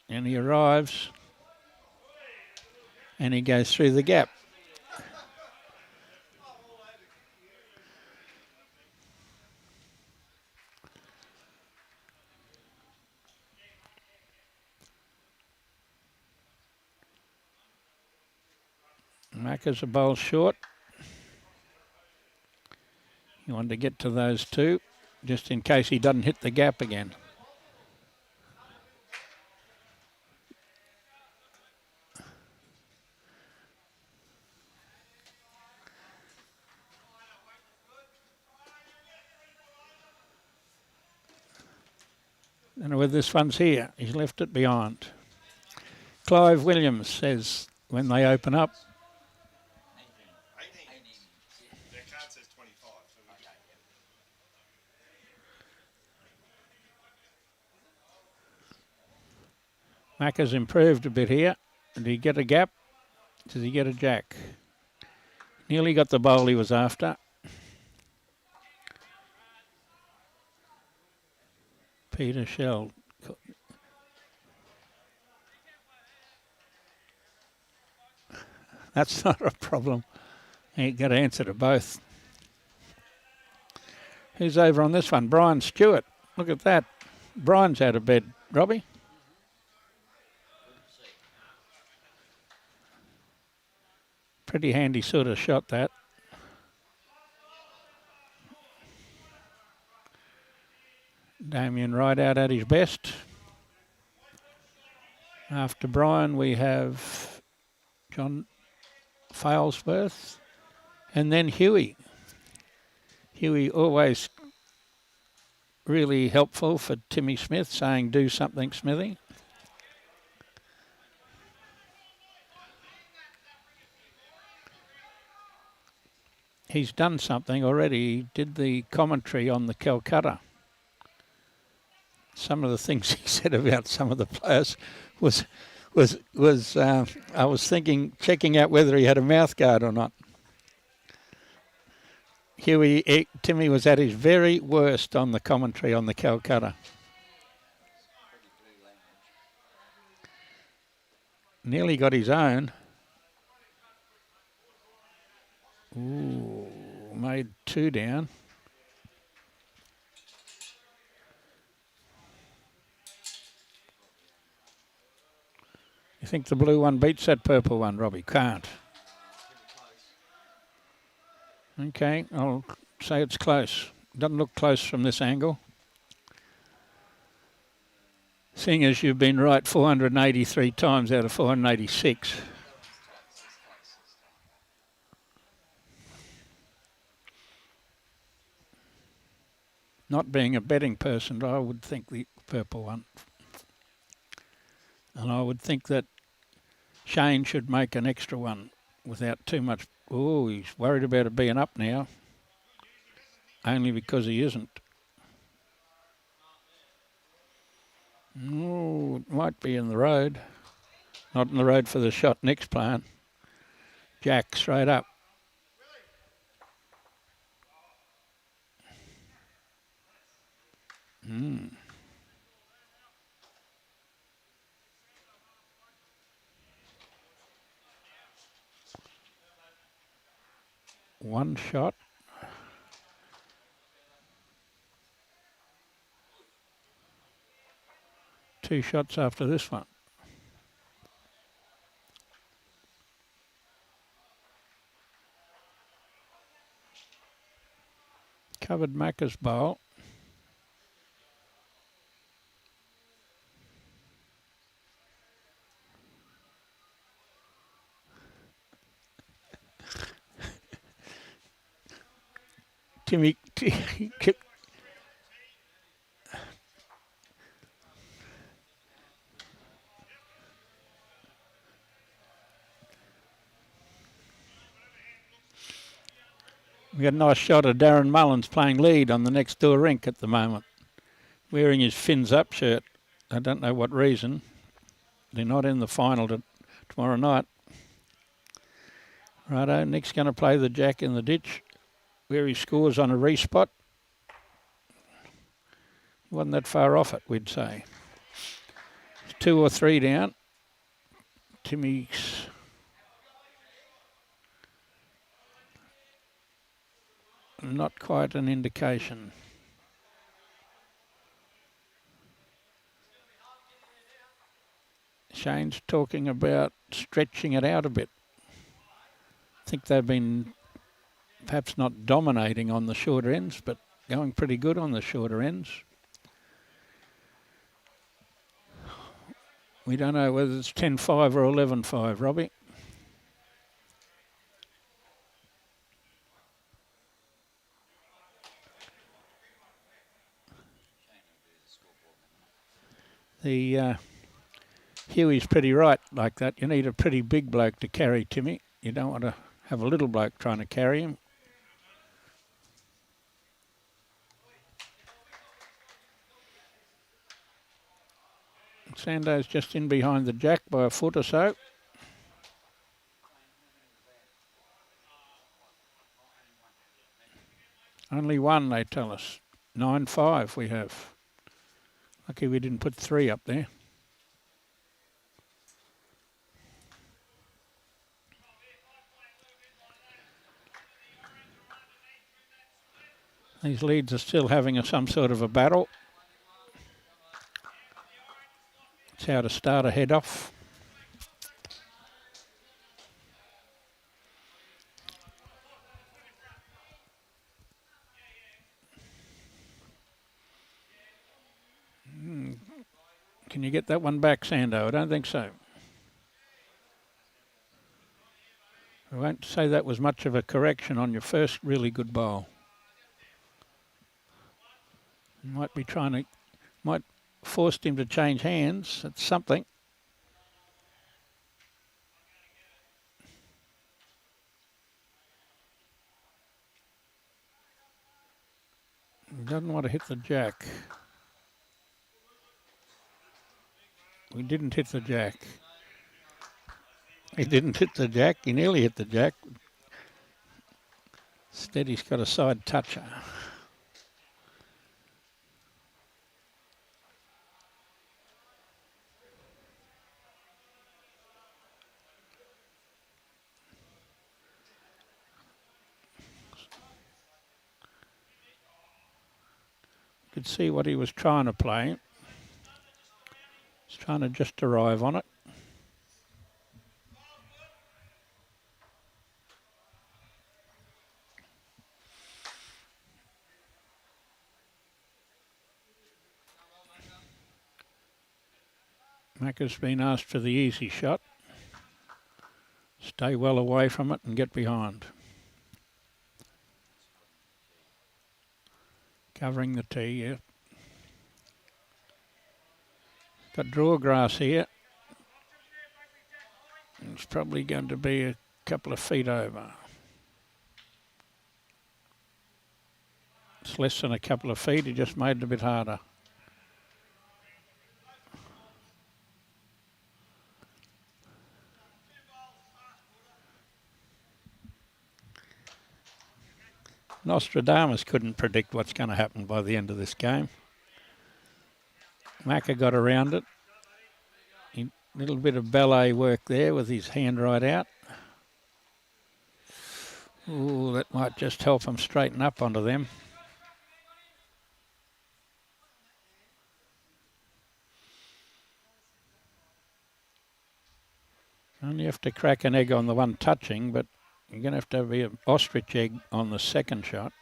And he arrives. And he goes through the gap. Macca's a bowl short. You want to get to those 2, just in case he doesn't hit the gap again. And with this one's here, he's left it behind. Clive Williams says when they open up, Macca's improved a bit here. Did he get a gap? Did he get a jack? Nearly got the bowl he was after. Peter Shell. That's not a problem. You got to answer to both. Who's over on this one? Brian Stewart. Look at that. Brian's out of bed, Robbie. Pretty handy sort of shot, that. Damien Rideout at his best. After Brian, we have John Failsworth and then Huey. Huey always really helpful for Timmy Smith, saying do something, Smithy. He's done something already. He did the commentary on the Calcutta. Some of the things he said about some of the players was I was thinking, checking out whether he had a mouth guard or not. Timmy was at his very worst on the commentary on the Calcutta. Nearly got his own. Ooh, made 2 down. You think the blue one beats that purple one, Robbie? Can't. Okay, I'll say it's close. Doesn't look close from this angle. Seeing as you've been right 483 times out of 486. Not being a betting person, I would think the purple one. And I would think that Shane should make an extra one without too much. Oh, he's worried about it being up now. Only because he isn't. Oh, it might be in the road. Not in the road for the shot Nick's playing. Jack straight up. One shot. Two shots after this one. Covered Macca's bowl. Timmy, we got a nice shot of Darren Mullins playing lead on the next door rink at the moment, wearing his fins up shirt. I don't know what reason. They're not in the final tomorrow night. Righto, Nick's going to play the jack in the ditch, where he scores on a respot. He wasn't that far off it, we'd say. 2 or 3 down. Timmy's not quite an indication. Shane's talking about stretching it out a bit. I think they've been perhaps not dominating on the shorter ends, but going pretty good on the shorter ends. We don't know whether it's 10-5 or 11-5, Robbie. The Huey's pretty right like that. You need a pretty big bloke to carry Timmy. You don't want to have a little bloke trying to carry him. Sando's just in behind the jack by a foot or so. Only one, they tell us. 9-5 we have. Lucky we didn't put 3 up there. These leads are still having some sort of a battle. It's how to start a head off. Can you get that one back, Sando? I don't think so. I won't say that was much of a correction on your first really good bowl. You might be might forced him to change hands. That's something. He doesn't want to hit the jack. We didn't hit the jack. He didn't hit the jack. He nearly hit the jack. Instead, he's got a side toucher. Could see what he was trying to play. He's trying to just arrive on it. Macca's been asked for the easy shot. Stay well away from it and get behind. Covering the tee, yeah. Got draw grass here. It's probably going to be a couple of feet over. It's less than a couple of feet. He just made it a bit harder. Nostradamus couldn't predict what's going to happen by the end of this game. Macca got around it. A little bit of ballet work there with his hand right out. Ooh, that might just help him straighten up onto them. Only have to crack an egg on the one touching, but you're going to have an ostrich egg on the second shot.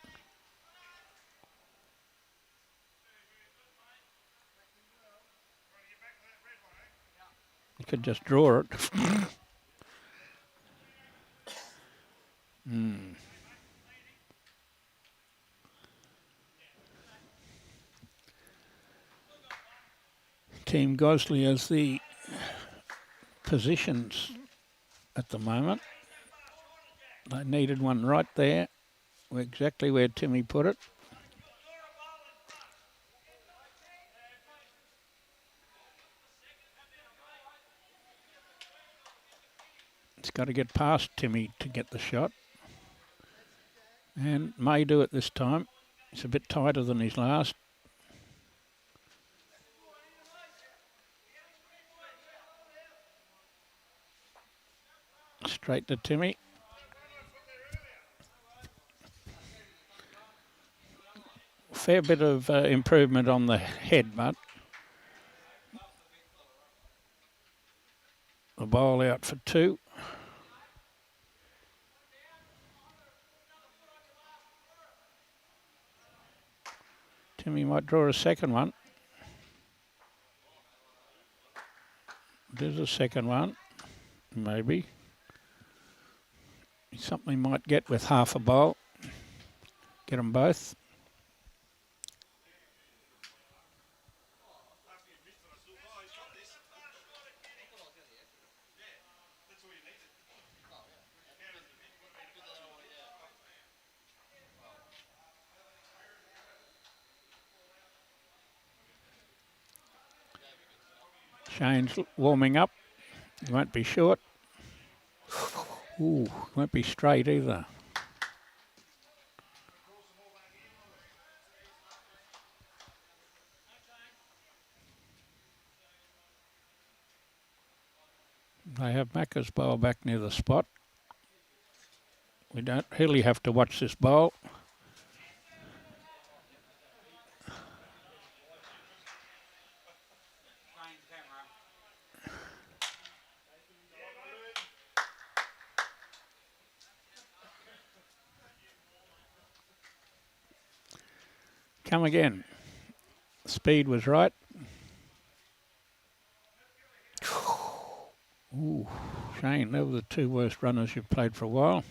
You could just draw it. Team Gosley has the positions at the moment. They needed one right there, exactly where Timmy put it. It's got to get past Timmy to get the shot. And may do it this time. It's a bit tighter than his last. Straight to Timmy. Fair bit of improvement on the head, but the bowl out for 2. Timmy might draw a second one. There's a second one, maybe. Something might get with half a bowl. Get them both. Shane's warming up. He won't be short. Ooh, won't be straight either. They have Macca's bowl back near the spot. We don't really have to watch this bowl. Come again. Speed was right. Ooh, Shane, they were the two worst runners you've played for a while.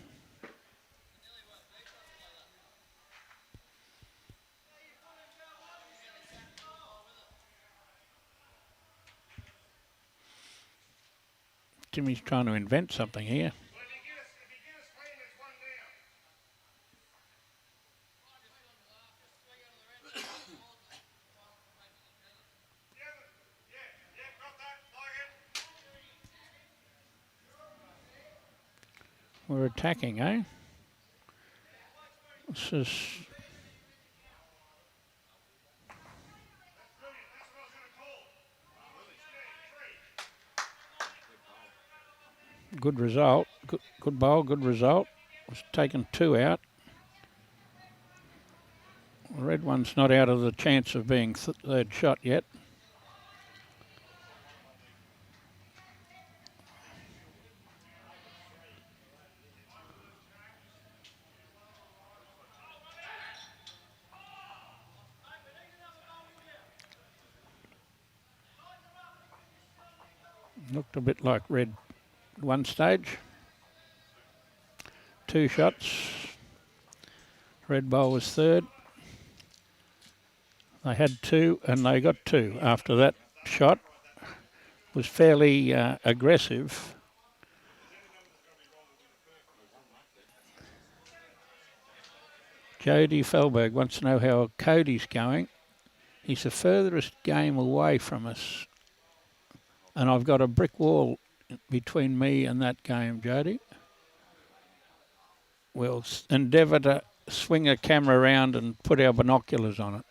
Timmy's trying to invent something here. We're attacking, eh? This is... Good result. Good bowl, good result. Was taken 2 out. The red one's not out of the chance of being third shot yet. Looked a bit like red at one stage. 2 shots. Red bowl was third. They had 2 and they got 2 after that shot. Was fairly aggressive. Jody Felberg wants to know how Cody's going. He's the furthest game away from us. And I've got a brick wall between me and that game, Jody. We'll endeavour to swing a camera around and put our binoculars on it.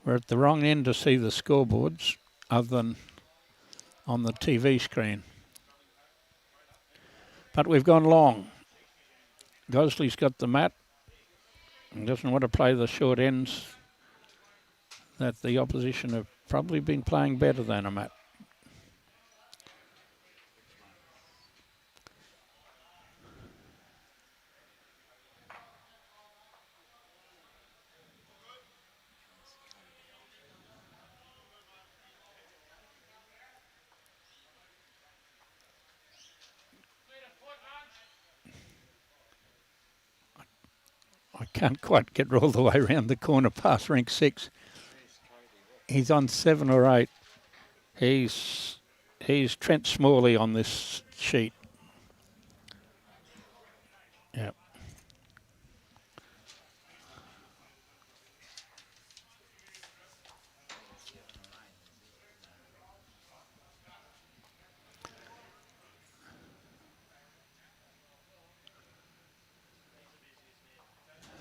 We're at the wrong end to see the scoreboards other than on the TV screen. But we've gone long. Gosley's got the mat and doesn't want to play the short ends that the opposition have probably been playing better than him at. I can't quite get all the way around the corner past rank 6. He's on 7 or 8. He's Trent Smalley on this sheet. Yeah.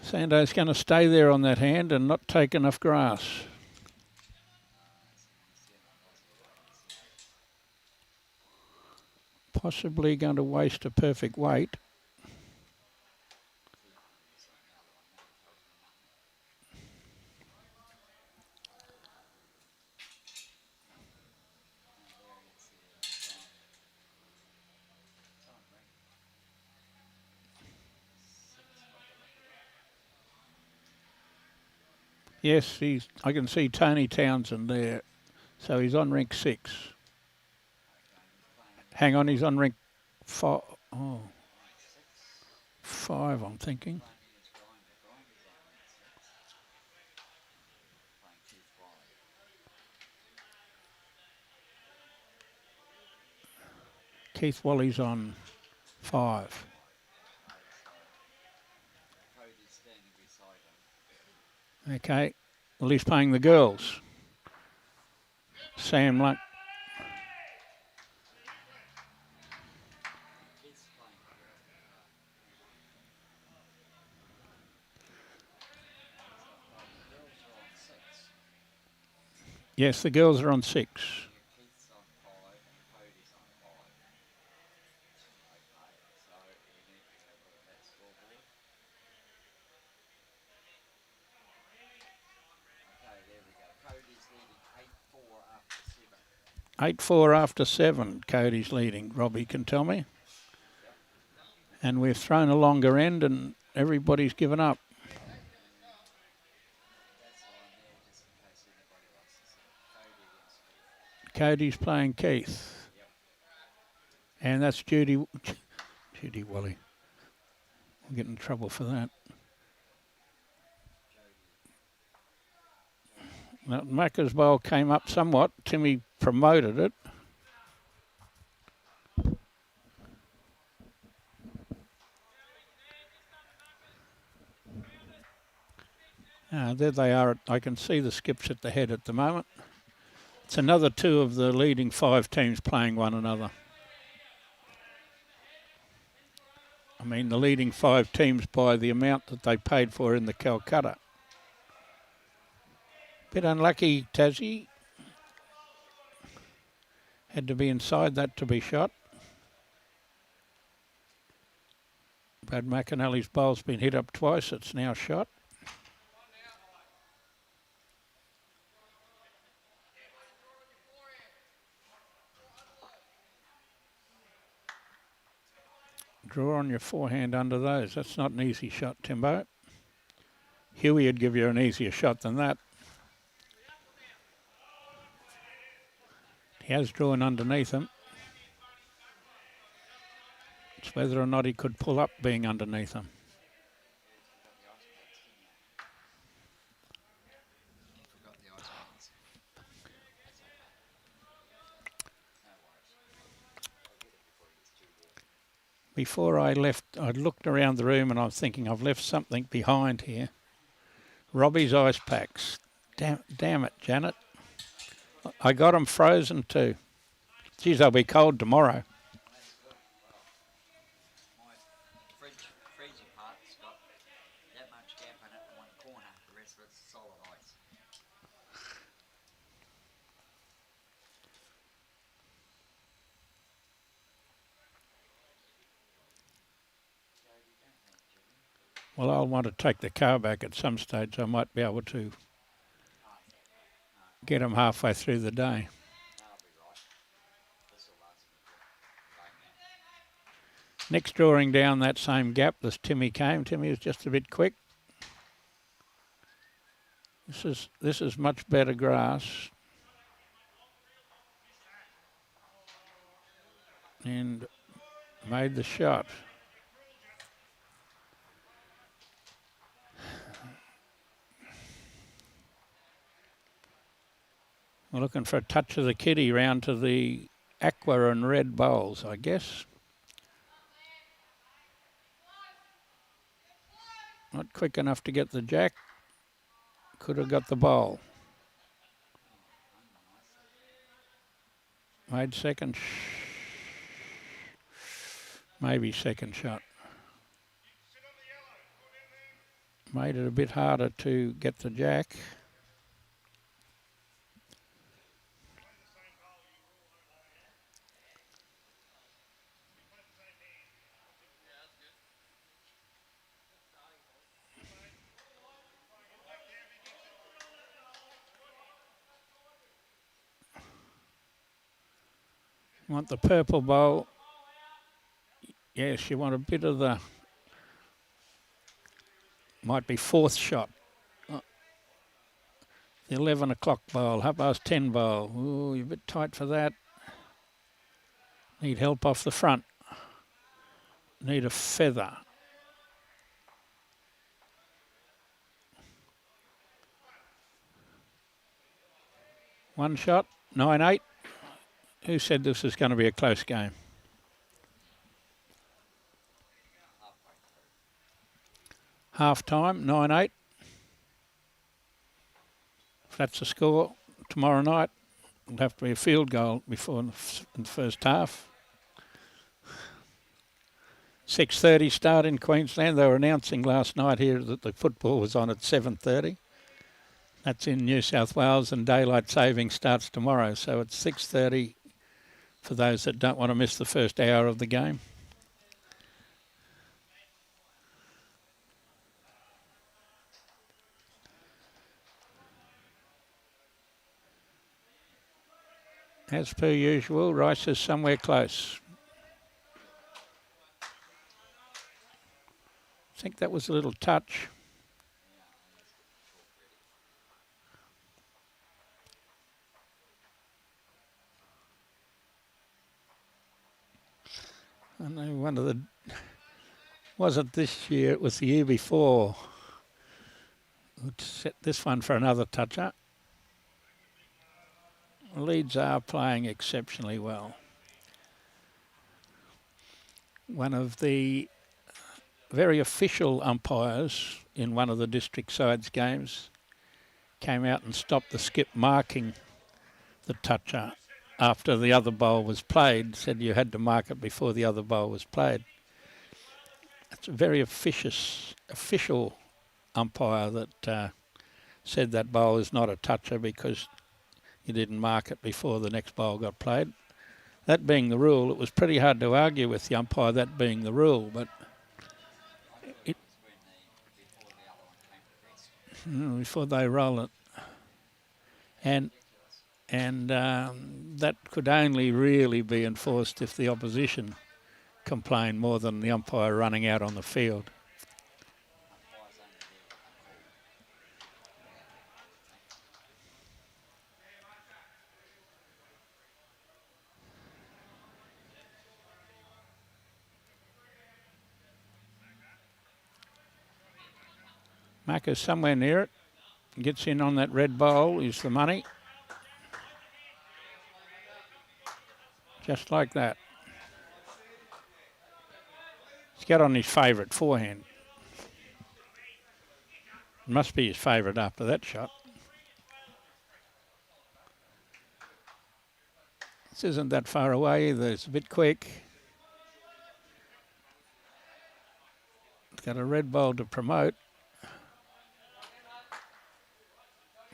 Sando's going to stay there on that hand and not take enough grass. Possibly going to waste a perfect weight. Yes, I can see Tony Townsend there. So he's on rank 6. Hang on, he's on rank 5. Oh, 5, I'm thinking. Keith Wally's on 5. Okay, well, he's playing the girls. Sam Luck. Kids playing the girl. The girls are on 6. Yes, the girls are on 6. Yeah, Keith's on 5 and Cody's on 5. Okay, so we need to have a look at that scoreboard. Okay, there we go. Cody's leading 8-4 after 7. 8-4 after 7, Cody's leading, Robbie can tell me. Yep. And we've thrown a longer end and everybody's given up. That's the one there, just in case anybody wants to see it. Cody against Keith. Cody's playing Keith. Yep. And that's Judy Wally. We'll get in trouble for that. Now, Macca's bowl came up somewhat. Timmy promoted it. There they are. I can see the skips at the head at the moment. It's another 2 of the leading 5 teams playing one another. I mean, the leading 5 teams by the amount that they paid for in the Calcutta. Bit unlucky, Tassie. Had to be inside that to be shot. Brad McInally's bowl's been hit up twice. It's now shot. Draw on your forehand under those. That's not an easy shot, Timbo. Huey would give you an easier shot than that. He has drawn underneath him. It's whether or not he could pull up being underneath him. Forgot the ice packs. No worries. I'll get it before it gets too warm. Before I left, I looked around the room and I was thinking I've left something behind here. Robbie's ice packs. Damn it, Janet. I got them frozen too. Geez, they'll be cold tomorrow. That's good. Well, my freezer part's got that much gap in it in one corner. The rest of it's solid ice. Well, I'll want to take the car back at some stage. I might be able to get them halfway through the day. That'll be right. This will last me till right now. Next drawing down that same gap, this Timmy came. Timmy was just a bit quick. This is much better grass. And made the shot. We're looking for a touch of the kitty round to the aqua and red bowls, I guess. Not quick enough to get the jack. Could have got the bowl. Made second. Maybe second shot. Made it a bit harder to get the jack. Want the purple bowl. Yes, you want a bit of the, might be 4th shot. The 11 o'clock bowl, 10:30 bowl. Ooh, you're a bit tight for that. Need help off the front. Need a feather. One shot, 9-8. Who said this was going to be a close game? Half time, 9-8. If that's the score tomorrow night, it'll have to be a field goal before in the first half. 6:30 start in Queensland. They were announcing last night here that the football was on at 7:30. That's in New South Wales, and daylight saving starts tomorrow. So it's 6:30 for those that don't want to miss the first hour of the game. As per usual, Wrice is somewhere close. I think that was a little touch. I know one of the... wasn't this year, it was the year before. Let's set this one for another toucher. Leeds are playing exceptionally well. One of the very official umpires in one of the district sides games came out and stopped the skip marking the toucher after the other bowl was played, said you had to mark it before the other bowl was played. It's a very official umpire that said that bowl is not a toucher because you didn't mark it before the next bowl got played. That being the rule, it was pretty hard to argue with the umpire, that being the rule, but before they roll it. And that could only really be enforced if the opposition complained more than the umpire running out on the field. Macca's somewhere near it. Gets in on that red bowl is the money. Just like that. He's got on his favourite forehand. Must be his favourite after that shot. This isn't that far away either. It's a bit quick. It's got a red bowl to promote.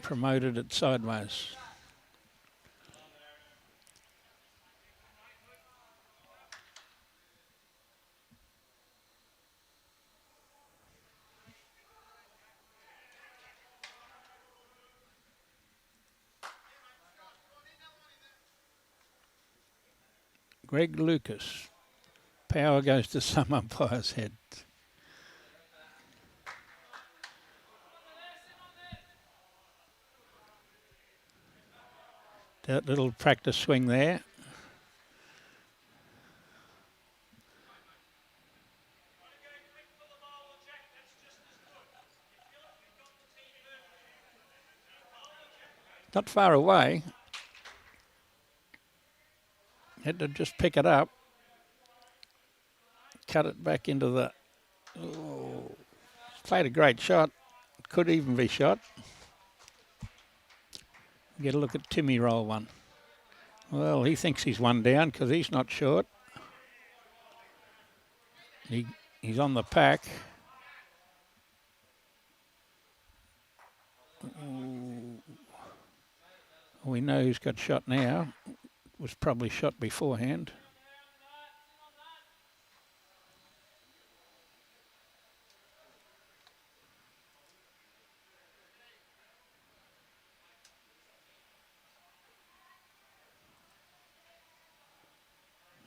Promoted it sideways. Greg Lucas. Power goes to some umpire's head. That little practice swing there. Not far away. Had to just pick it up. Cut it back into the... Oh, played a great shot. Could even be shot. Get a look at Timmy roll one. Well, he thinks he's one down because he's not short. He's on the pack. Ooh. We know who's got shot now. Was probably shot beforehand.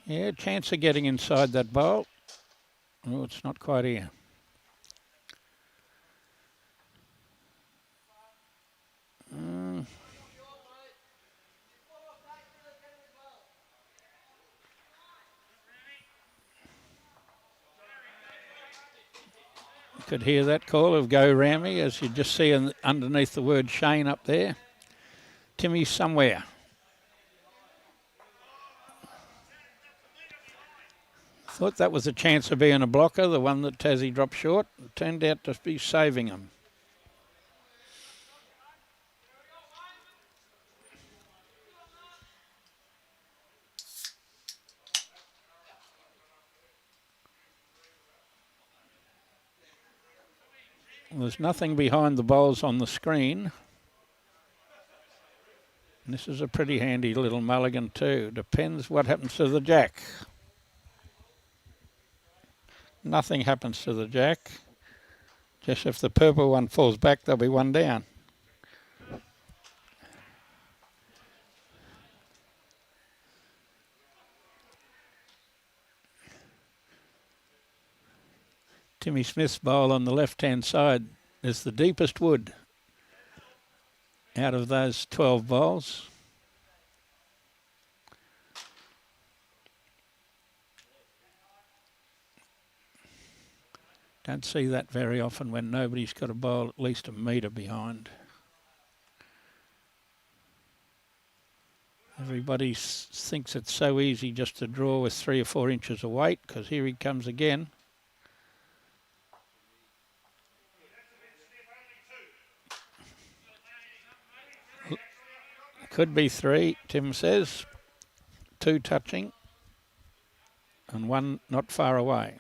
Yeah, chance of getting inside that bowl. Oh, it's not quite here. Could hear that call of go Rammy, as you just see underneath the word Shane up there. Timmy's somewhere. Thought that was a chance of being a blocker, the one that Tassie dropped short. It turned out to be saving him. There's nothing behind the bowls on the screen. And this is a pretty handy little mulligan too. Depends what happens to the jack. Nothing happens to the jack. Just if the purple one falls back, there'll be one down. Timmy Smith's bowl on the left-hand side is the deepest wood out of those 12 bowls. Don't see that very often when nobody's got a bowl at least a metre behind. Everybody thinks it's so easy just to draw with 3 or 4 inches of weight, because here he comes again. Could be 3, Tim says. 2 touching and 1 not far away.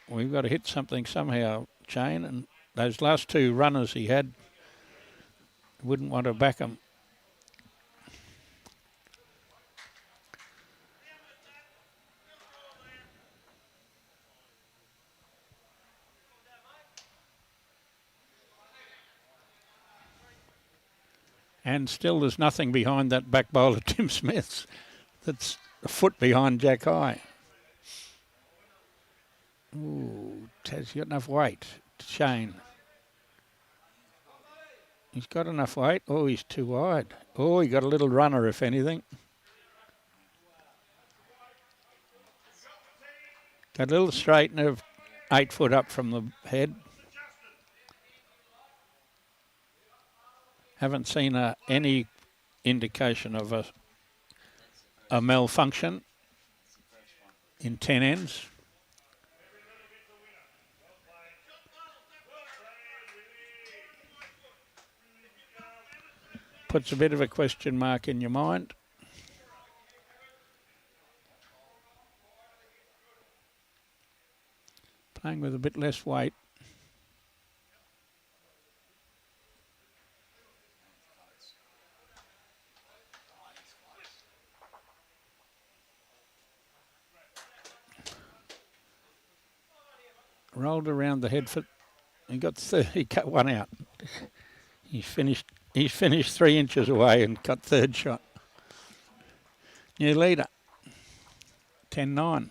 We've got to hit something somehow, Shane, and those last 2 runners he had, wouldn't want to back them. And still there's nothing behind that back bowl of Tim Smith's. That's a foot behind Jack High. Ooh, has he got enough weight? Shane. He's got enough weight. Oh, he's too wide. Oh, he got a little runner, if anything. Got a little straightener of 8 foot up from the head. Haven't seen any indication of a malfunction in 10 ends. Puts a bit of a question mark in your mind. Playing with a bit less weight. Rolled around the head foot. He got 30, he cut 1 out. He's finished 3 inches away and got 3rd shot. New leader, 10-9.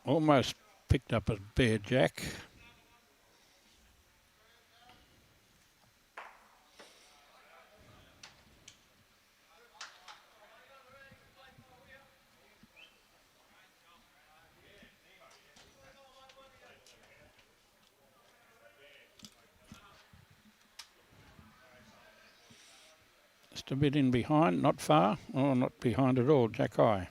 Almost picked up a bare jack. Just a bit in behind, not far, or not behind at all, Jack High.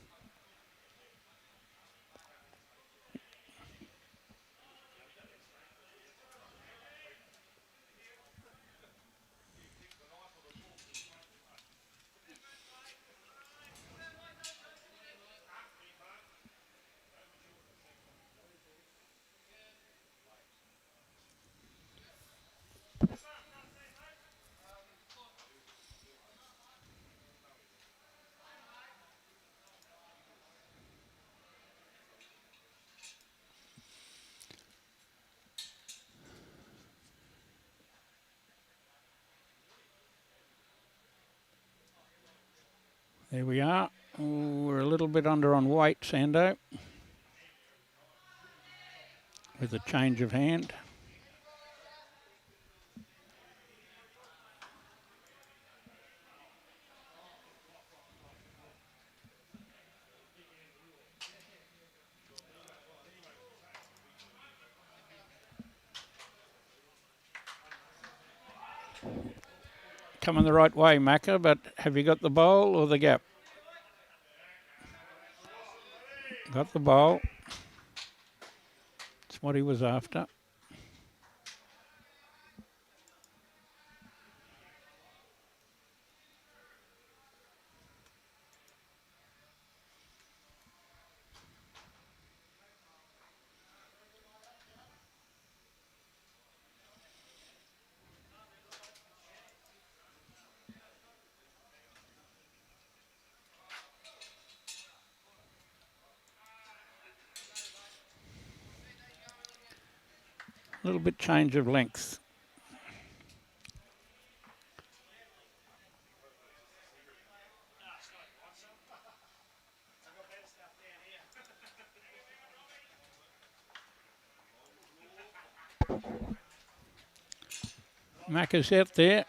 There we are. Ooh, we're a little bit under on weight, Sando, with a change of hand. Coming the right way, Macca, but have you got the bowl or the gap? Got the bowl. That's what he was after. A little bit change of length. Macca's out there.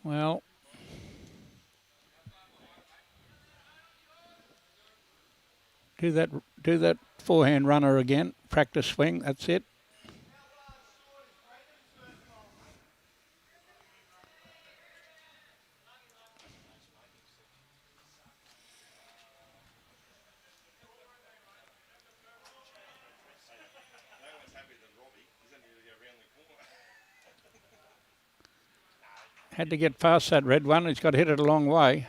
Well, do that forehand runner again. Practice swing, that's it. Had to get past that red one. He's got to hit it a long way.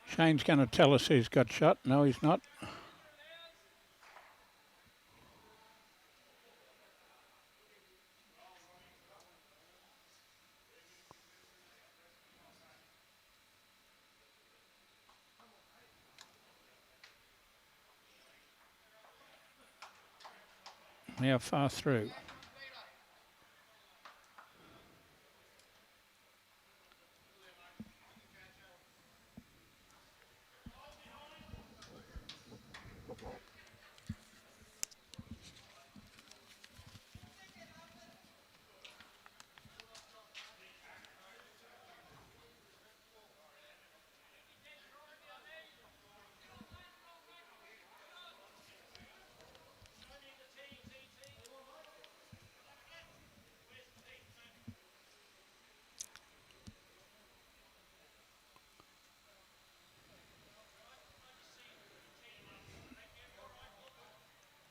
Shane's going to tell us who's got shot. No, he's not. How far through?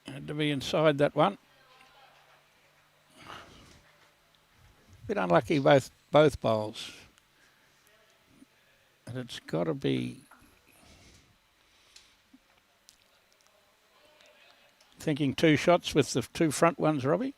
Had to be inside that one. Bit unlucky both bowls. And it's got to be thinking two shots with the two front ones, Robbie.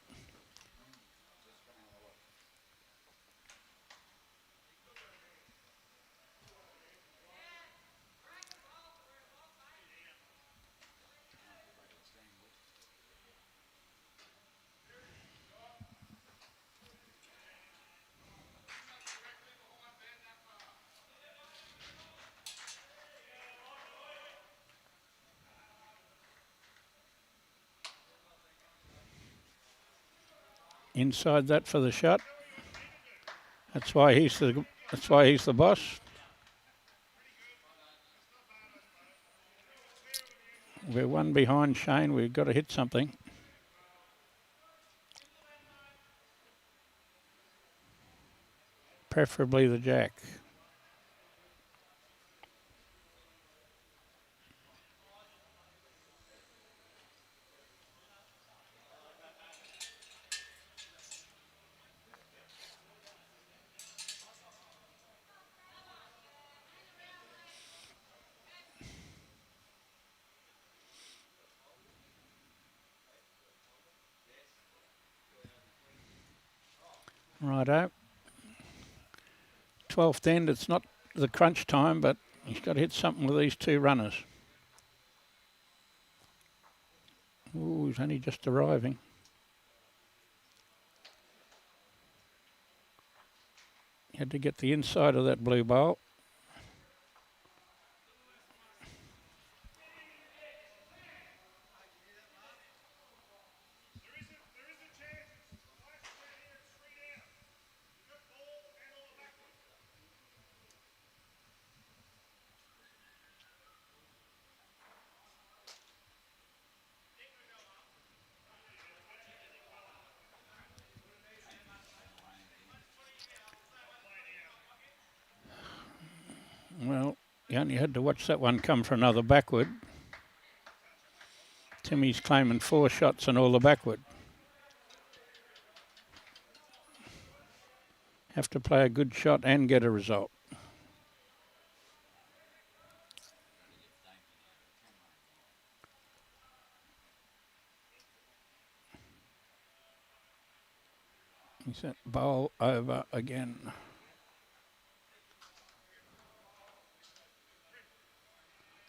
Inside that for the shot. That's why he's the boss. We're one behind Shane. We've got to hit something. Preferably the jack. Righto. 12th end, it's not the crunch time, but he's got to hit something with these two runners. Ooh, he's only just arriving. He had to get the inside of that blue bowl. Well, you only had to watch that one come for another backward. Timmy's claiming 4 shots and all the backward. Have to play a good shot and get a result. He's that bowl over again.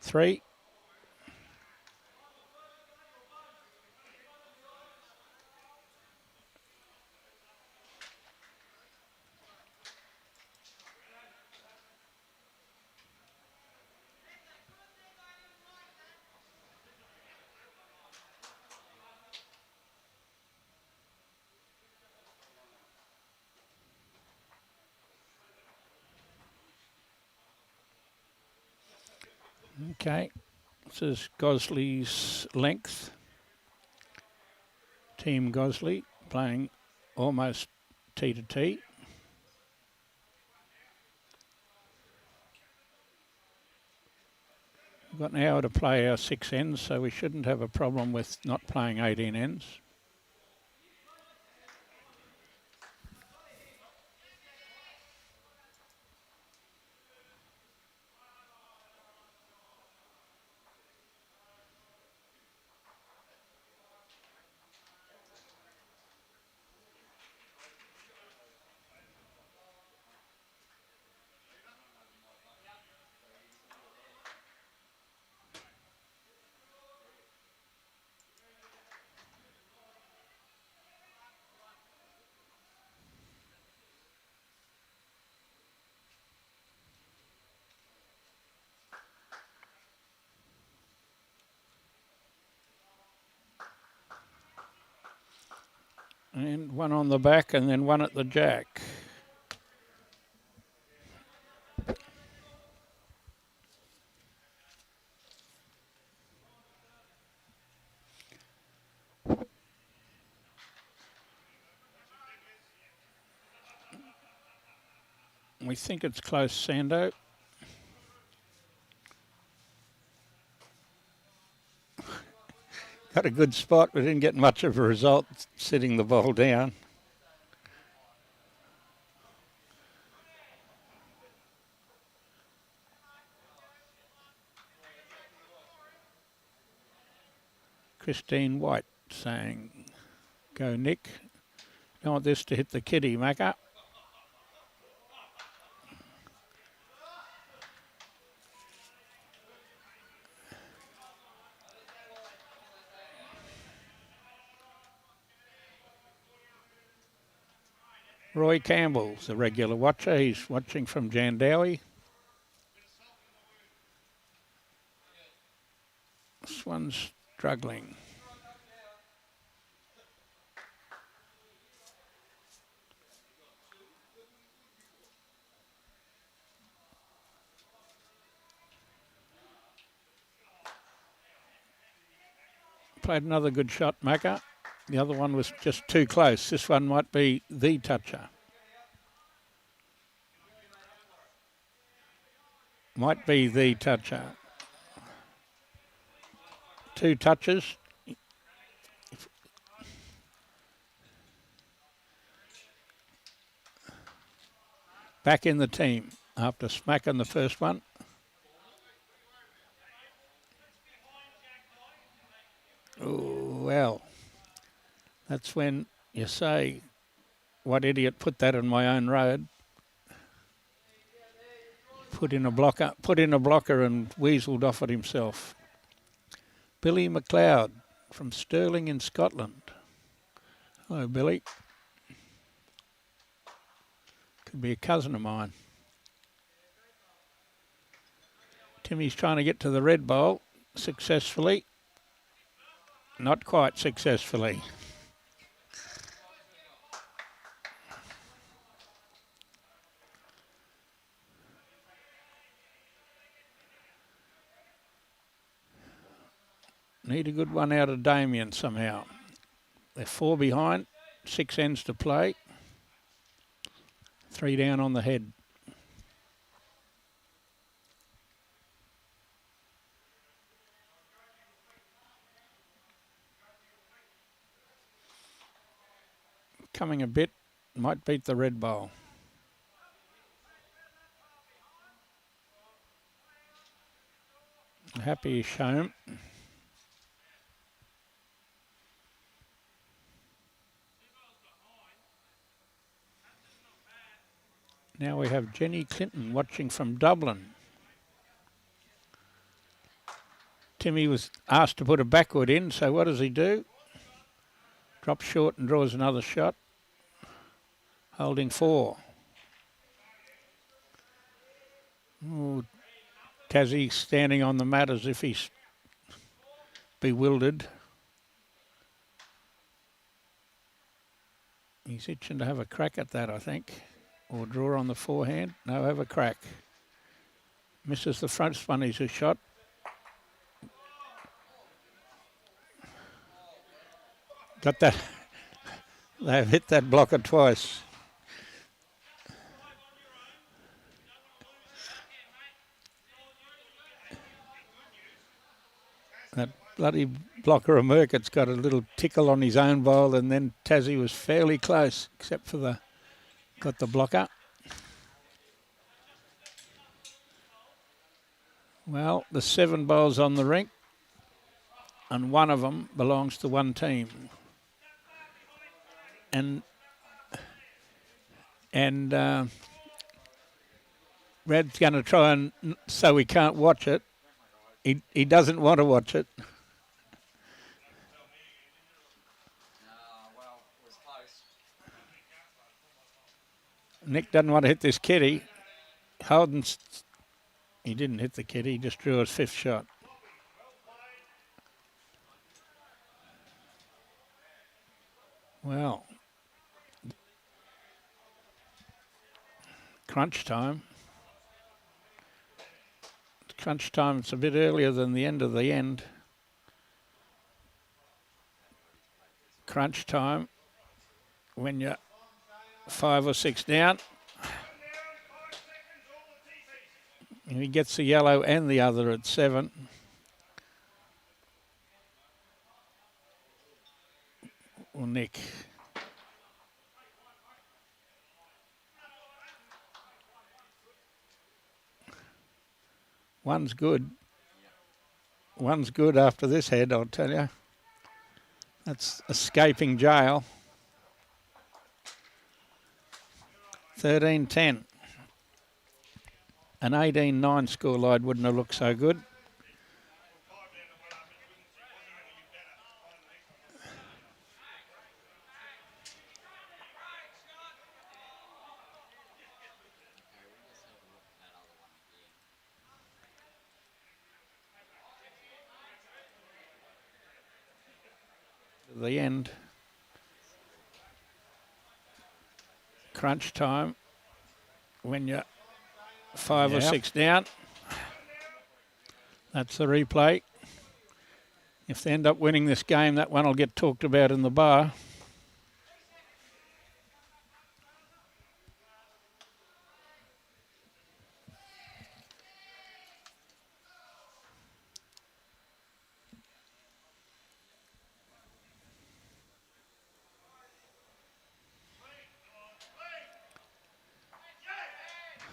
Three. Okay, this is Gosley's length. Team Gosley playing almost tee to tee. We've got an hour to play our 6 ends, so we shouldn't have a problem with not playing 18 ends. And one on the back and then one at the jack. We think it's close, Sando. Got a good spot, but didn't get much of a result sitting the ball down. Christine White saying, go Nick. Don't want this to hit the kitty, Macca. Roy Campbell's a regular watcher. He's watching from Jandowie. This one's struggling. Played another good shot, Macca. The other one was just too close. This one might be the toucher. Might be the toucher. 2 touches. Back in the team after smacking the first one. Oh, well, that's when you say what idiot put that in my own road? Put in a blocker and weaseled off it himself. Billy McLeod from Stirling in Scotland. Hello, Billy. Could be a cousin of mine. Timmy's trying to get to the red bowl successfully. Not quite successfully. Need a good one out of Damien somehow. They're 4 behind, 6 ends to play. 3 down on the head. Coming a bit, might beat the red bowl. Happy home. Now we have Jenny Clinton watching from Dublin. Timmy was asked to put a backward in, so what does he do? Drops short and draws another shot. Holding 4. Oh, Tassie standing on the mat as if he's bewildered. He's itching to have a crack at that, I think. Or draw on the forehand. No, have a crack. Misses the front one, he's a shot. Got that. They've hit that blocker twice. That bloody blocker of Muckert's got a little tickle on his own bowl, and then Tassie was fairly close, except for got the blocker. Well, there's 7 bowls on the rink, and one of them belongs to one team. And Red's going to try and, so he can't watch it. He doesn't want to watch it. Well, it was close. Nick doesn't want to hit this kitty. Holden's, he didn't hit the kitty, he just drew his 5th shot. Well, crunch time. Crunch time, it's a bit earlier than the end of the end. Crunch time, when you're 5 or 6 down. And he gets the yellow and the other at 7. Well, Nick. One's good. One's good after this head, I'll tell you. That's escaping jail. 13-10. An 18-9 scoreline wouldn't have looked so good. The end. Crunch time when you're 5 or 6 down. That's the replay. If they end up winning this game, that one will get talked about in the bar.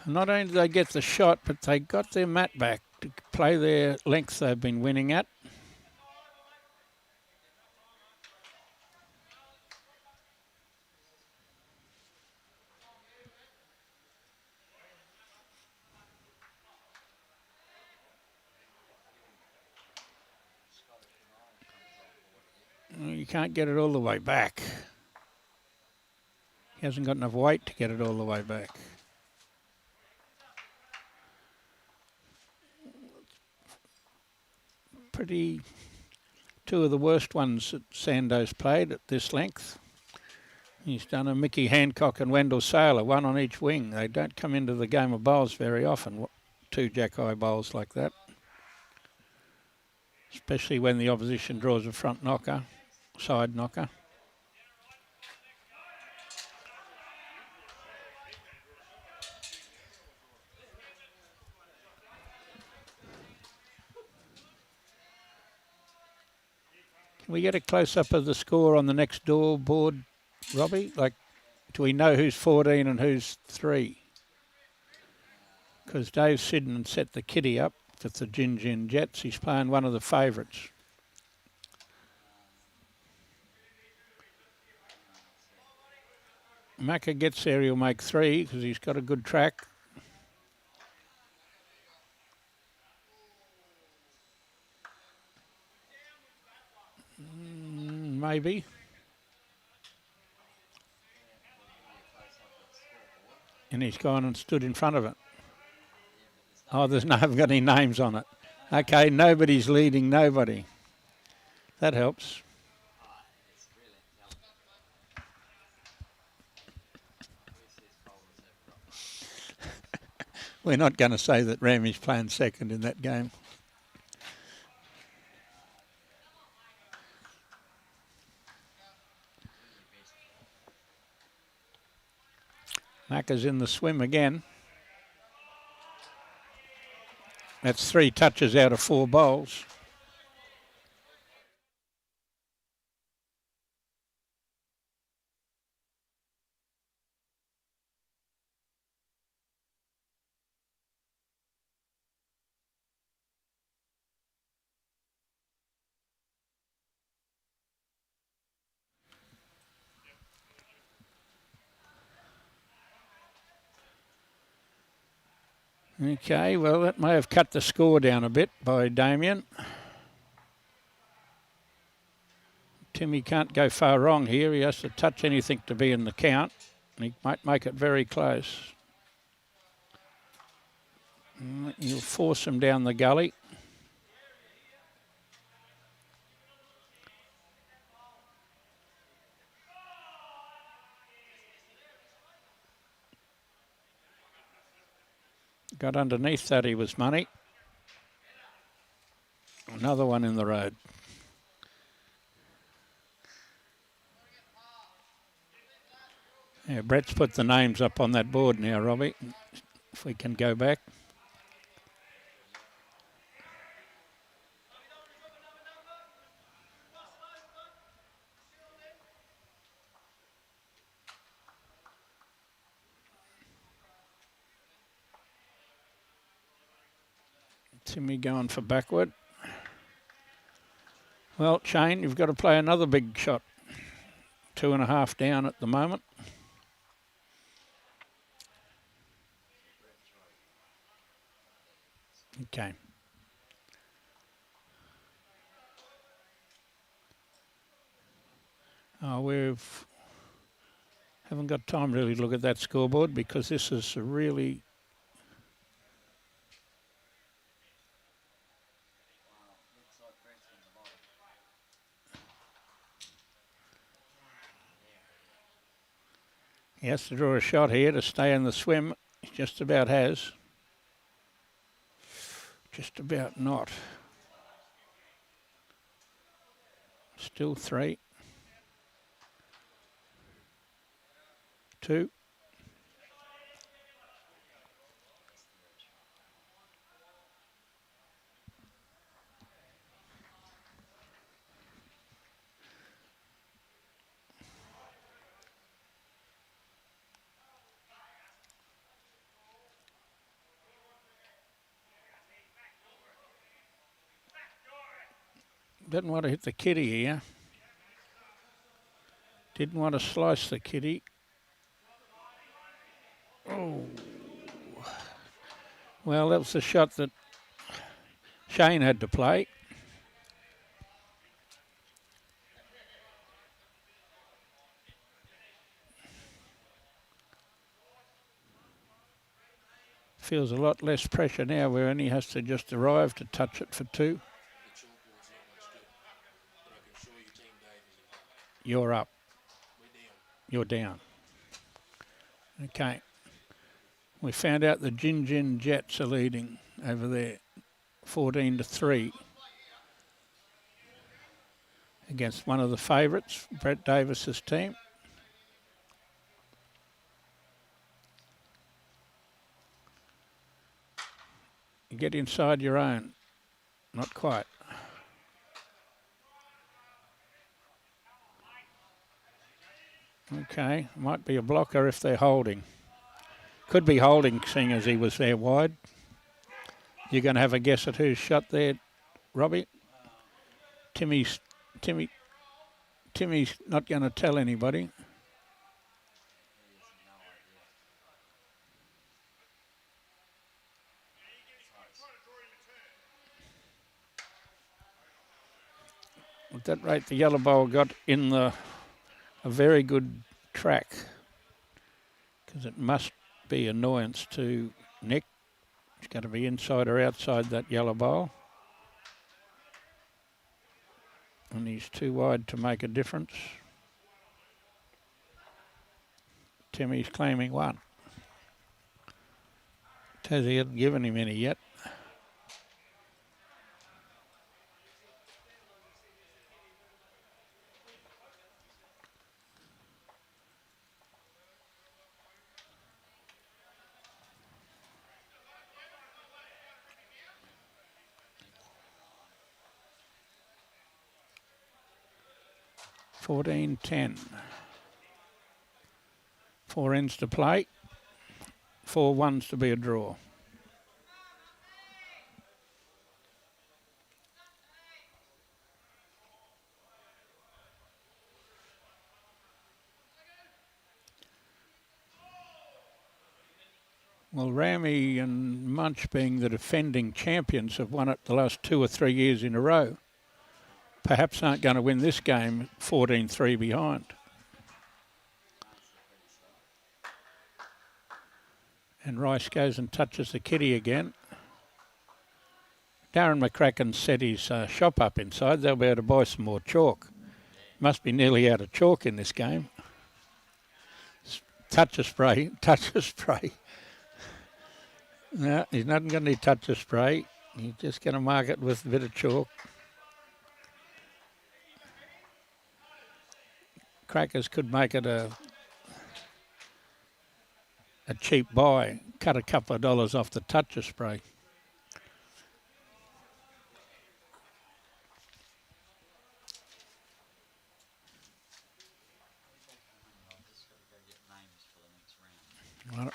Not only did they get the shot, but they got their mat back to play their length they've been winning at. you can't get it all the way back. He hasn't got enough weight to get it all the way back. Pretty, two of the worst ones that Sando's played at this length. He's done a Mickey Hancock and Wendell Saylor, one on each wing. They don't come into the game of bowls very often, two jack-eye bowls like that. Especially when the opposition draws a front knocker, side knocker. Can we get a close-up of the score on the next door board, Robbie? Like, do we know who's 14 and who's 3? Because Dave Sidden set the kitty up with the Gin Gin Jets. He's playing one of the favourites. Muckert gets there, he'll make 3 because he's got a good track. Maybe. And he's gone and stood in front of it. Oh, I haven't got any names on it. Okay, nobody's leading nobody. That helps. We're not going to say that Ramy's playing second in that game. Macca's in the swim again. That's 3 touches out of 4 bowls. Okay, well, that may have cut the score down a bit by Damien. Timmy can't go far wrong here. He has to touch anything to be in the count. He might make it very close. He'll force him down the gully. Got underneath that, he was money. Another one in the road. Yeah, Brett's put the names up on that board now, Robbie. If we can go back. Timmy going for backward. Well, Shane, you've got to play another big shot. 2.5 down at the moment. Okay. Haven't got time really to look at that scoreboard because this is a really he has to draw a shot here to stay in the swim. He just about has. Just about not. Still 3. 2. Didn't want to hit the kitty here. Didn't want to slice the kitty. Oh. Well, that was the shot that Shane had to play. feels a lot less pressure now where only has to just arrive to touch it for 2. You're up. You're down. Okay. We found out the Gin Jets are leading over there, 14-3. Against one of the favourites, Brett Davis's team. You get inside your own. Not quite. Okay, might be a blocker if they're holding. Could be holding, seeing as he was there wide. You're going to have a guess at who's shot there, Robbie? Timmy's not going to tell anybody. At that rate, the yellow bowl got in a very good track, because it must be annoyance to Nick. It's got to be inside or outside that yellow bowl. And he's too wide to make a difference. Timmy's claiming 1. Tassie hasn't given him any yet. $14-10. 4 ends to play. 4 ones to be a draw. Well, Rammy and Munch, being the defending champions, have won it the last 2 or 3 years in a row. Perhaps aren't going to win this game 14-3 behind. And Wrice goes and touches the kitty again. Darren McCracken set his shop up inside. They'll be able to buy some more chalk. Must be nearly out of chalk in this game. Touch of spray. No, he's not got any touch of spray. He's just going to mark it with a bit of chalk. Crackers could make it a cheap buy, cut a couple of dollars off the touch of spray. Well,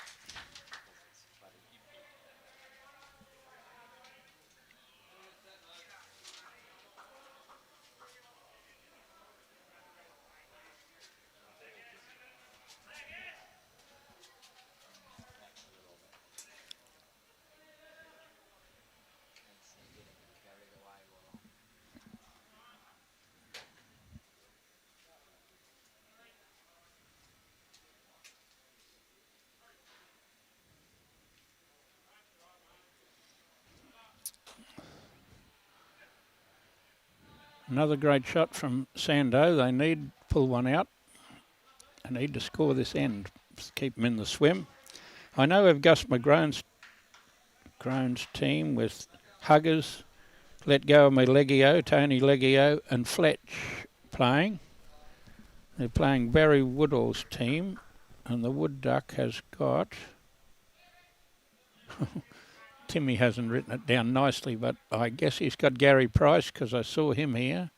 another great shot from Sando. They need to pull one out. They need to score this end, keep them in the swim. I know we've Gus McGrone's team with Huggers, Let Go of Me Leggio, Tony Leggio and Fletch playing. They're playing Barry Woodall's team, and the Wood Duck has got... Timmy hasn't written it down nicely, but I guess he's got Gary Price, because I saw him here.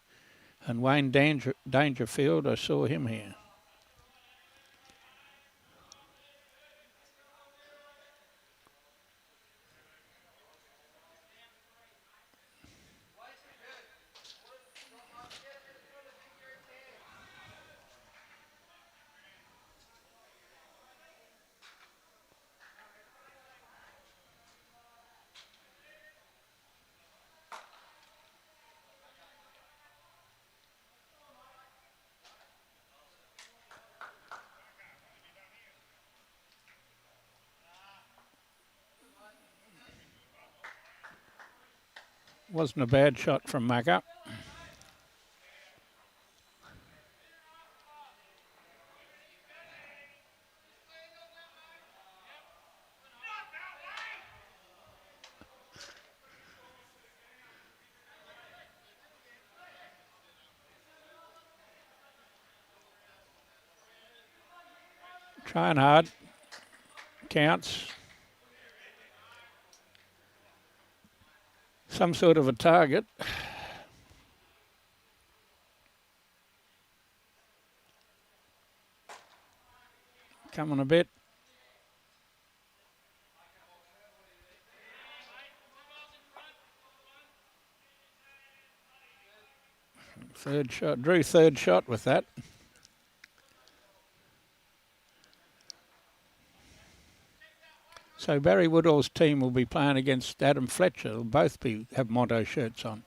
And Wayne Dangerfield, I saw him here. Wasn't a bad shot from Muckert. Trying hard. Counts. Some sort of a target. Coming a bit. Third shot. Drew third shot with that. So Barry Woodall's team will be playing against Adam Fletcher. They'll both have Monto shirts on.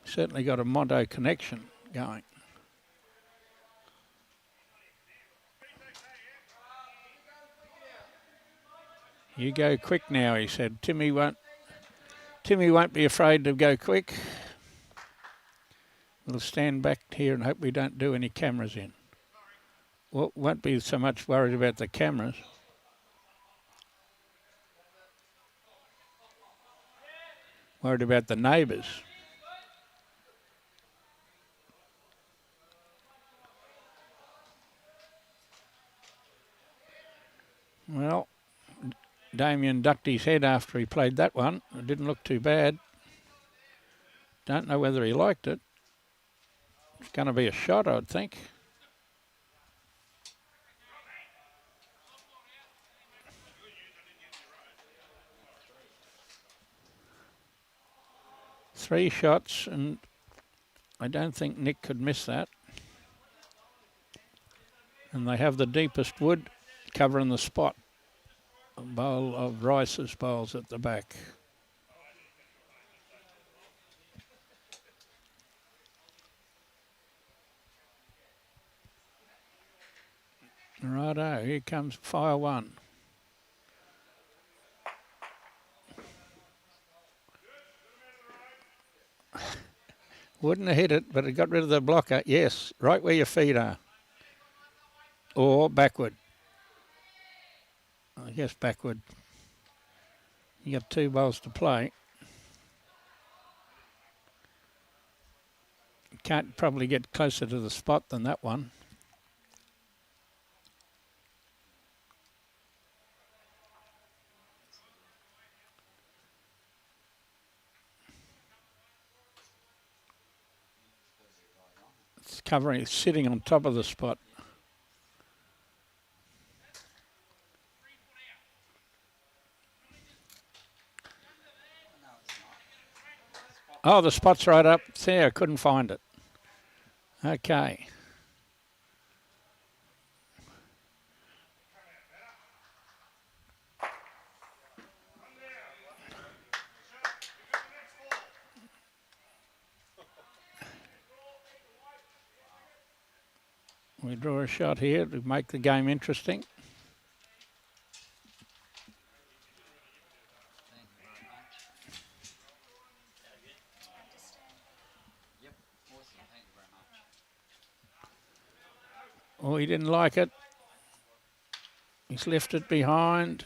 Certainly got a Monto connection going. You go quick now, he said. Timmy won't be afraid to go quick. We'll stand back here and hope we don't do any cameras in. Well, won't be so much worried about the cameras. Worried about the neighbours. Well, Damien ducked his head after he played that one. It didn't look too bad. Don't know whether he liked it. It's going to be a shot, I'd think. Three shots, and I don't think Nick could miss that. And they have the deepest wood covering the spot. A bowl of Rice's bowls at the back. Righto, here comes fire one. Wouldn't have hit it, but it got rid of the blocker. Yes, right where your feet are. Or backward. I guess backward. You got two bowls to play. Can't probably get closer to the spot than that one. It's covering, it's sitting on top of the spot. Oh, the spot's right up there. I couldn't find it. Okay. We draw a shot here to make the game interesting. Oh, he didn't like it. He's left it behind.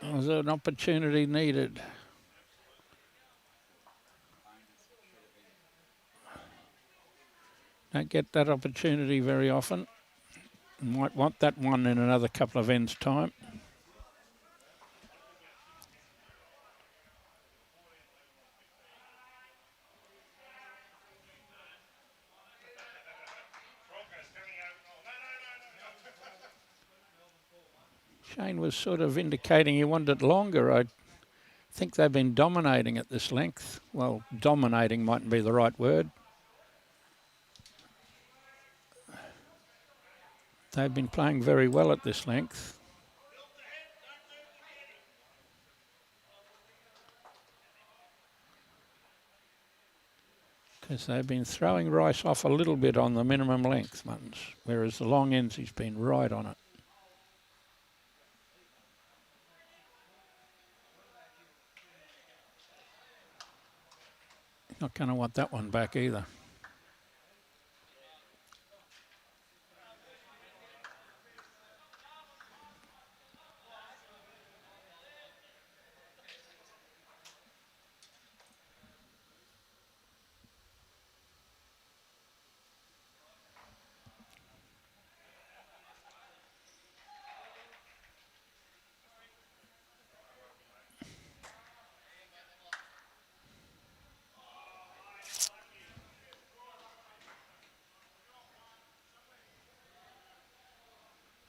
It was an opportunity needed. Don't get that opportunity very often. Might want that one in another couple of ends' time. Shane was sort of indicating he wanted it longer. I think they've been dominating at this length. Well, dominating mightn't be the right word. They've been playing very well at this length. Because they've been throwing Rice off a little bit on the minimum length ones, whereas the long ends he's been right on it. Not going to want that one back either.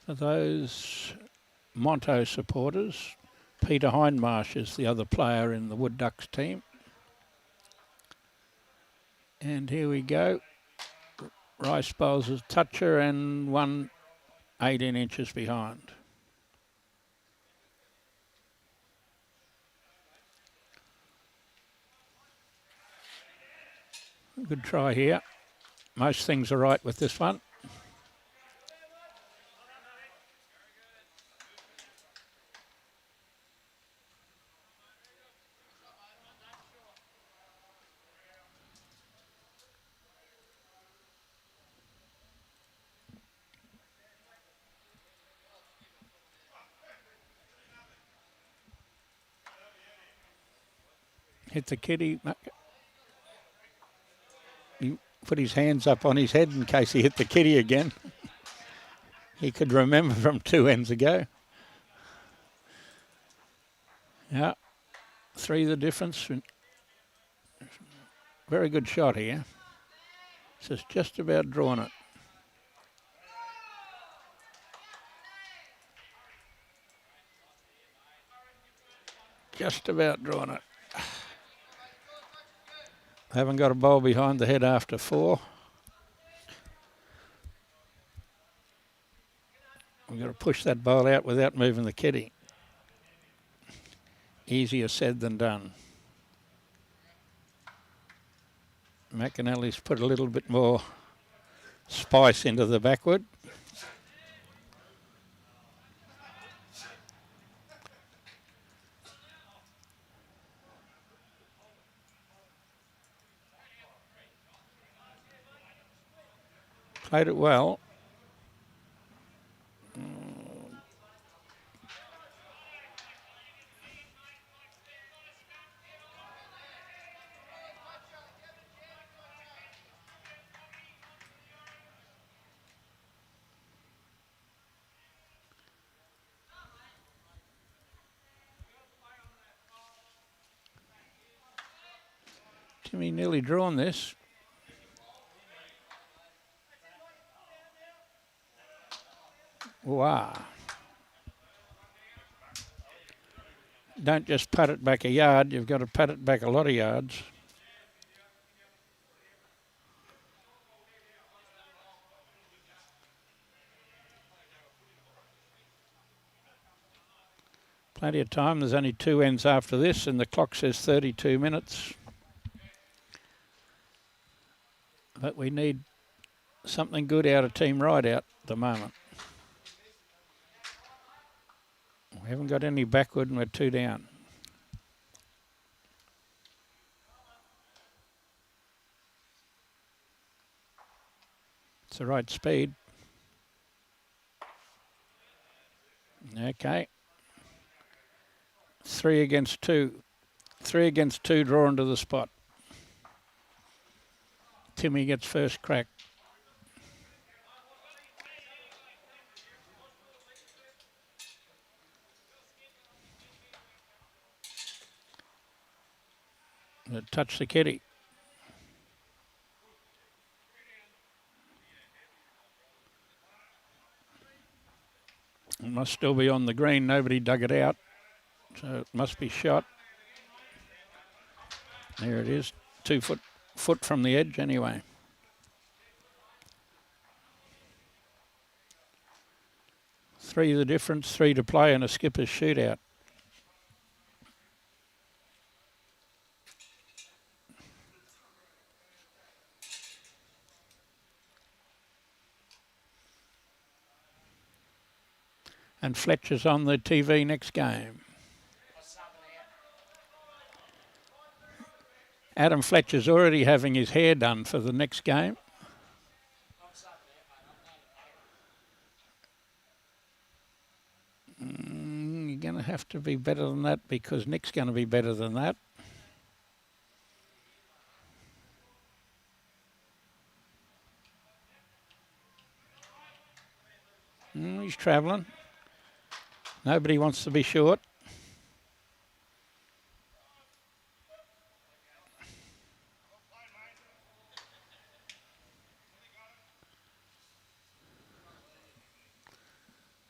For those Monto supporters, Peter Hindmarsh is the other player in the Wood Ducks team. And here we go. Wrice bowls a toucher and one 18 inches behind. Good try here. Most things are right with this one. Hit the kitty. He put his hands up on his head in case he hit the kitty again. He could remember from 2 ends ago. Yeah, 3 the difference. Very good shot here. Just about drawn it. Just about drawn it. Haven't got a bowl behind the head after 4. We've got to push that bowl out without moving the kitty. Easier said than done. McInally's put a little bit more spice into the backward. Played it well. Timmy nearly drawn this. Wow. Don't just pat it back a yard, you've got to pat it back a lot of yards. Plenty of time, there's only 2 ends after this and the clock says 32 minutes. But we need something good out of Team Rideout at the moment. We haven't got any backward and we're 2 down. It's the right speed. Okay. 3 against 2. 3 against 2 drawn to the spot. Timmy gets first crack. Touch the kitty. It must still be on the green. Nobody dug it out. So it must be shot. There it is. 2 foot from the edge anyway. Three the difference, 3 to play and a skipper's shootout. And Fletcher's on the TV next game. Adam Fletcher's already having his hair done for the next game. You're going to have to be better than that because Nick's going to be better than that. He's travelling. Nobody wants to be short.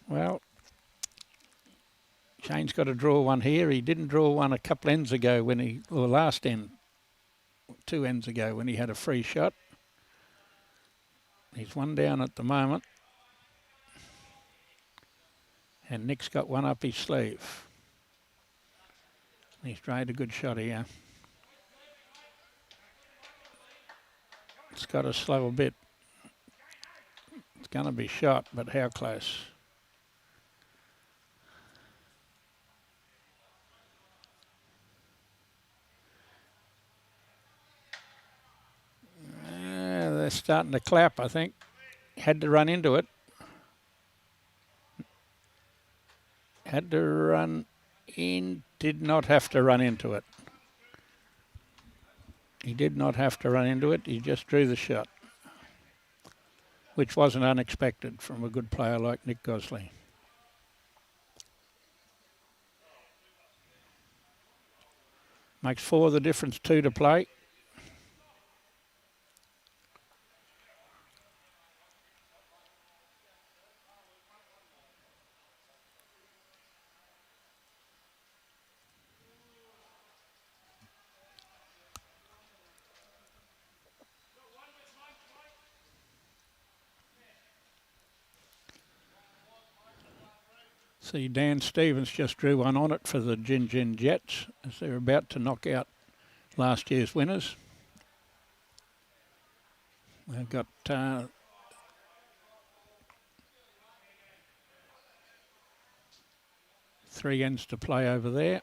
Well, Shane's got to draw one here. He didn't draw one a couple ends ago or last end, 2 ends ago when he had a free shot. He's one down at the moment. And Nick's got one up his sleeve. He's tried a good shot here. It's got to slow a bit. It's going to be shot, but how close? They're starting to clap, I think. Had to run into it. Had to run in, did not have to run into it. He did not have to run into it, he just drew the shot, which wasn't unexpected from a good player like Nick Gosley. Makes 4 the difference, 2 to play. See, Dan Stevens just drew one on it for the Gin Gin Jets as they're about to knock out last year's winners. They've got 3 ends to play over there.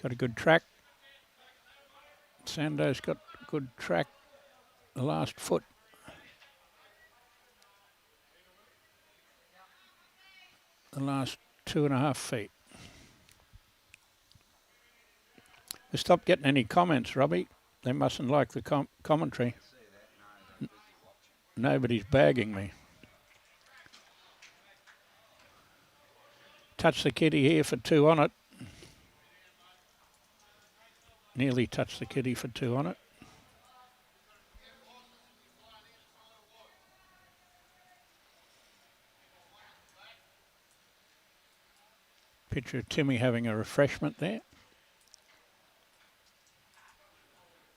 Got a good track. Sando's got good track. The last foot. The last 2.5 feet. We stopped getting any comments, Robbie. They mustn't like the commentary. Nobody's bagging me. Touch the kitty here for 2 on it. Nearly touched the kitty for 2 on it. Picture of Timmy having a refreshment there.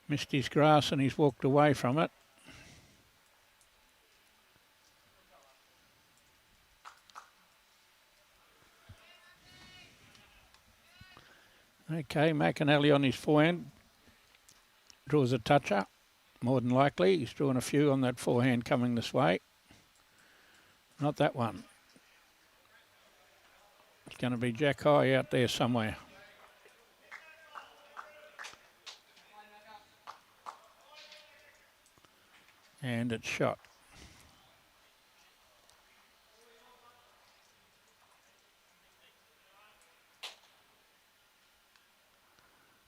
Missed his grass and he's walked away from it. Okay, McInally on his forehand draws a toucher, more than likely. He's drawing a few on that forehand coming this way. Not that one. It's going to be Jack High out there somewhere. And it's shot.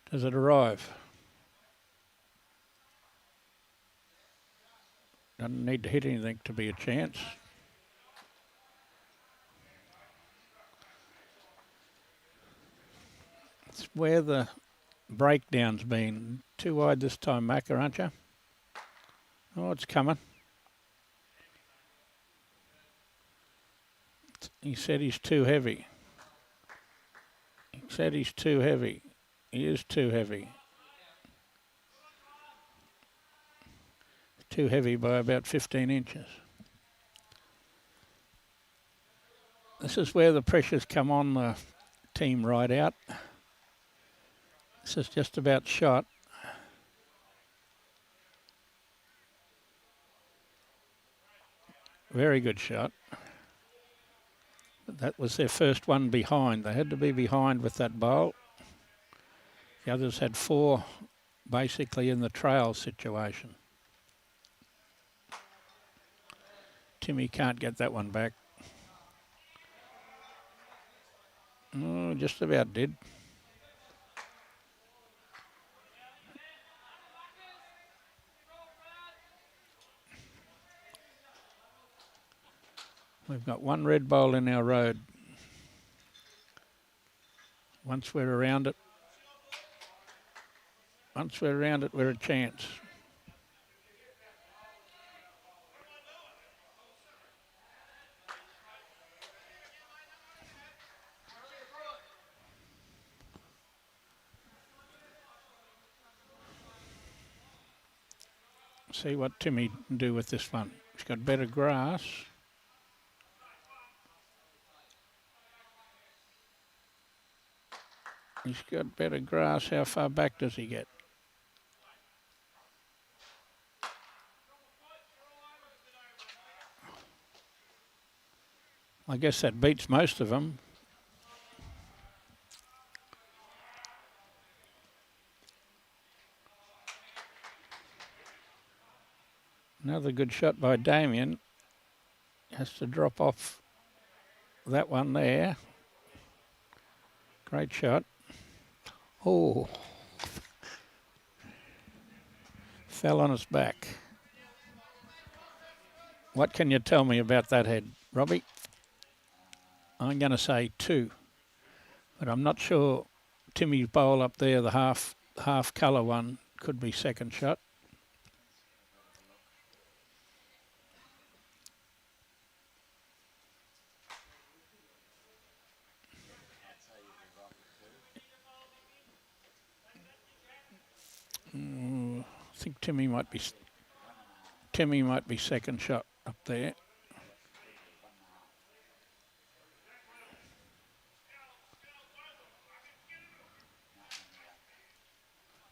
Does it arrive? Doesn't need to hit anything to be a chance. It's where the breakdown's been. Too wide this time, Macca, aren't you? Oh, it's coming. He said he's too heavy. He said he's too heavy. He is too heavy. Too heavy by about 15 inches. This is where the pressures come on the team Rideout. This is just about shot. Very good shot. That was their first one behind. They had to be behind with that bowl. The others had 4 basically in the trail situation. Timmy can't get that one back. Oh, just about did. We've got 1 red bowl in our road. Once we're around it, we're a chance. See what Timmy can do with this one. He's got better grass. He's got better grass. How far back does he get? I guess that beats most of them. Another good shot by Damien. Has to drop off that one there. Great shot. Oh. Fell on its back. What can you tell me about that head, Robbie? I'm going to say 2. But I'm not sure Timmy's bowl up there, the half colour one, could be second shot. I think Timmy might be second shot up there.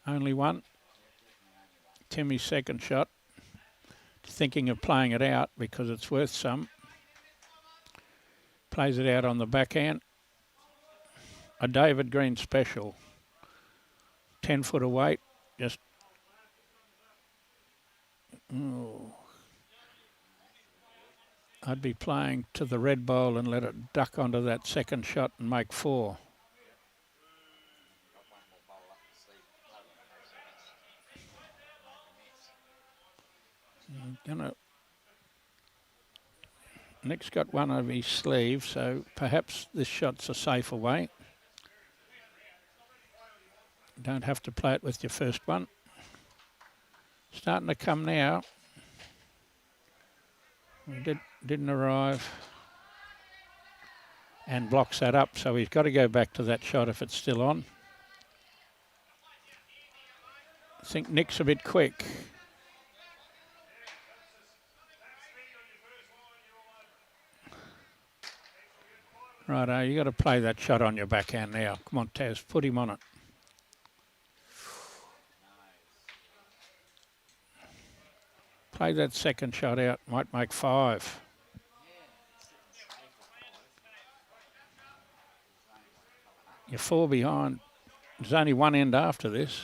Only 1. Timmy's second shot. Thinking of playing it out because it's worth some. Plays it out on the backhand. A David Green special. 10 foot of weight. Just. Oh. I'd be playing to the red bowl and let it duck onto that second shot and make 4. Nick's got one over his sleeve, so perhaps this shot's a safer way. Don't have to play it with your first one. Starting to come now. Didn't arrive. And blocks that up, so he's got to go back to that shot if it's still on. I think Nick's a bit quick. Righto, you got to play that shot on your backhand now. Come on, Taz, put him on it. Play that second shot out, might make 5. You're 4 behind. There's only 1 end after this.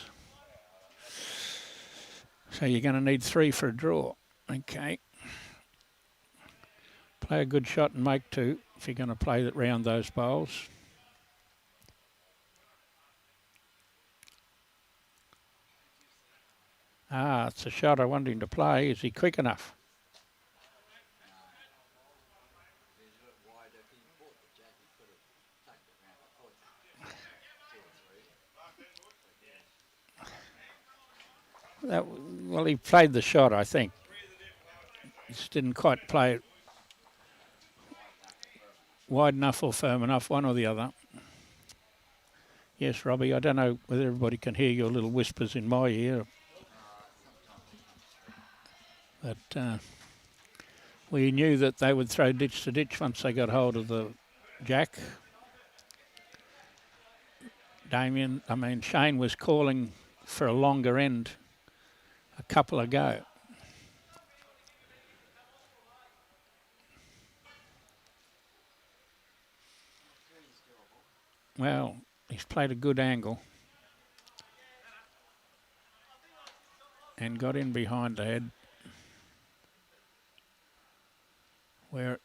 So you're going to need 3 for a draw. Okay. Play a good shot and make 2 if you're going to play it round those bowls. Ah, it's a shot I want him to play. Is he quick enough? Well, he played the shot, I think. Just didn't quite play it wide enough or firm enough, one or the other. Yes, Robbie, I don't know whether everybody can hear your little whispers in my ear. But we knew that they would throw ditch to ditch once they got hold of the Jack. Shane was calling for a longer end a couple ago. Well, he's played a good angle and got in behind the head where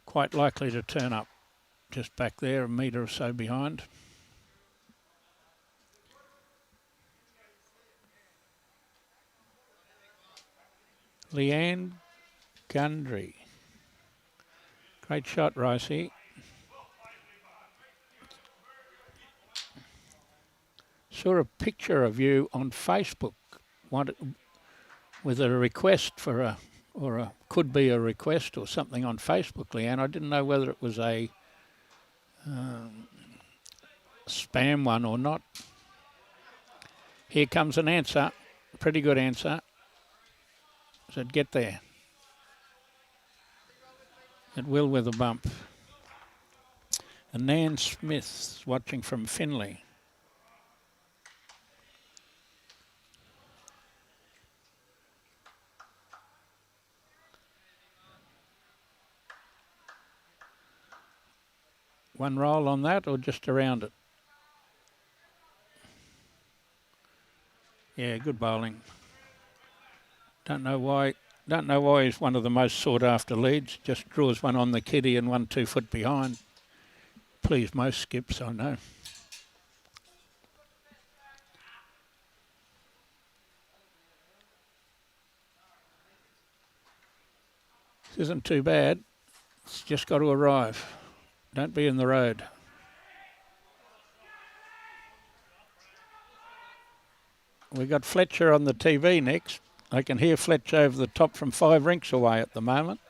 quite likely to turn up just back there, a metre or so behind. Leanne Gundry. Great shot, Ricey. Saw a picture of you on Facebook with a request for a could be a request or something on Facebook, Leanne. I didn't know whether it was a spam one or not. Here comes an answer. Pretty good answer. Said get there. It will with a bump. And Nan Smith's watching from Finley. One roll on that or just around it? Yeah, good bowling. Don't know why he's one of the most sought after leads. Just draws one on the kiddie and 1 2 foot behind. Please most skips, I know. This isn't too bad. It's just got to arrive. Don't be in the road. We got Fletcher on the TV next. I can hear Fletcher over the top from 5 rinks away at the moment.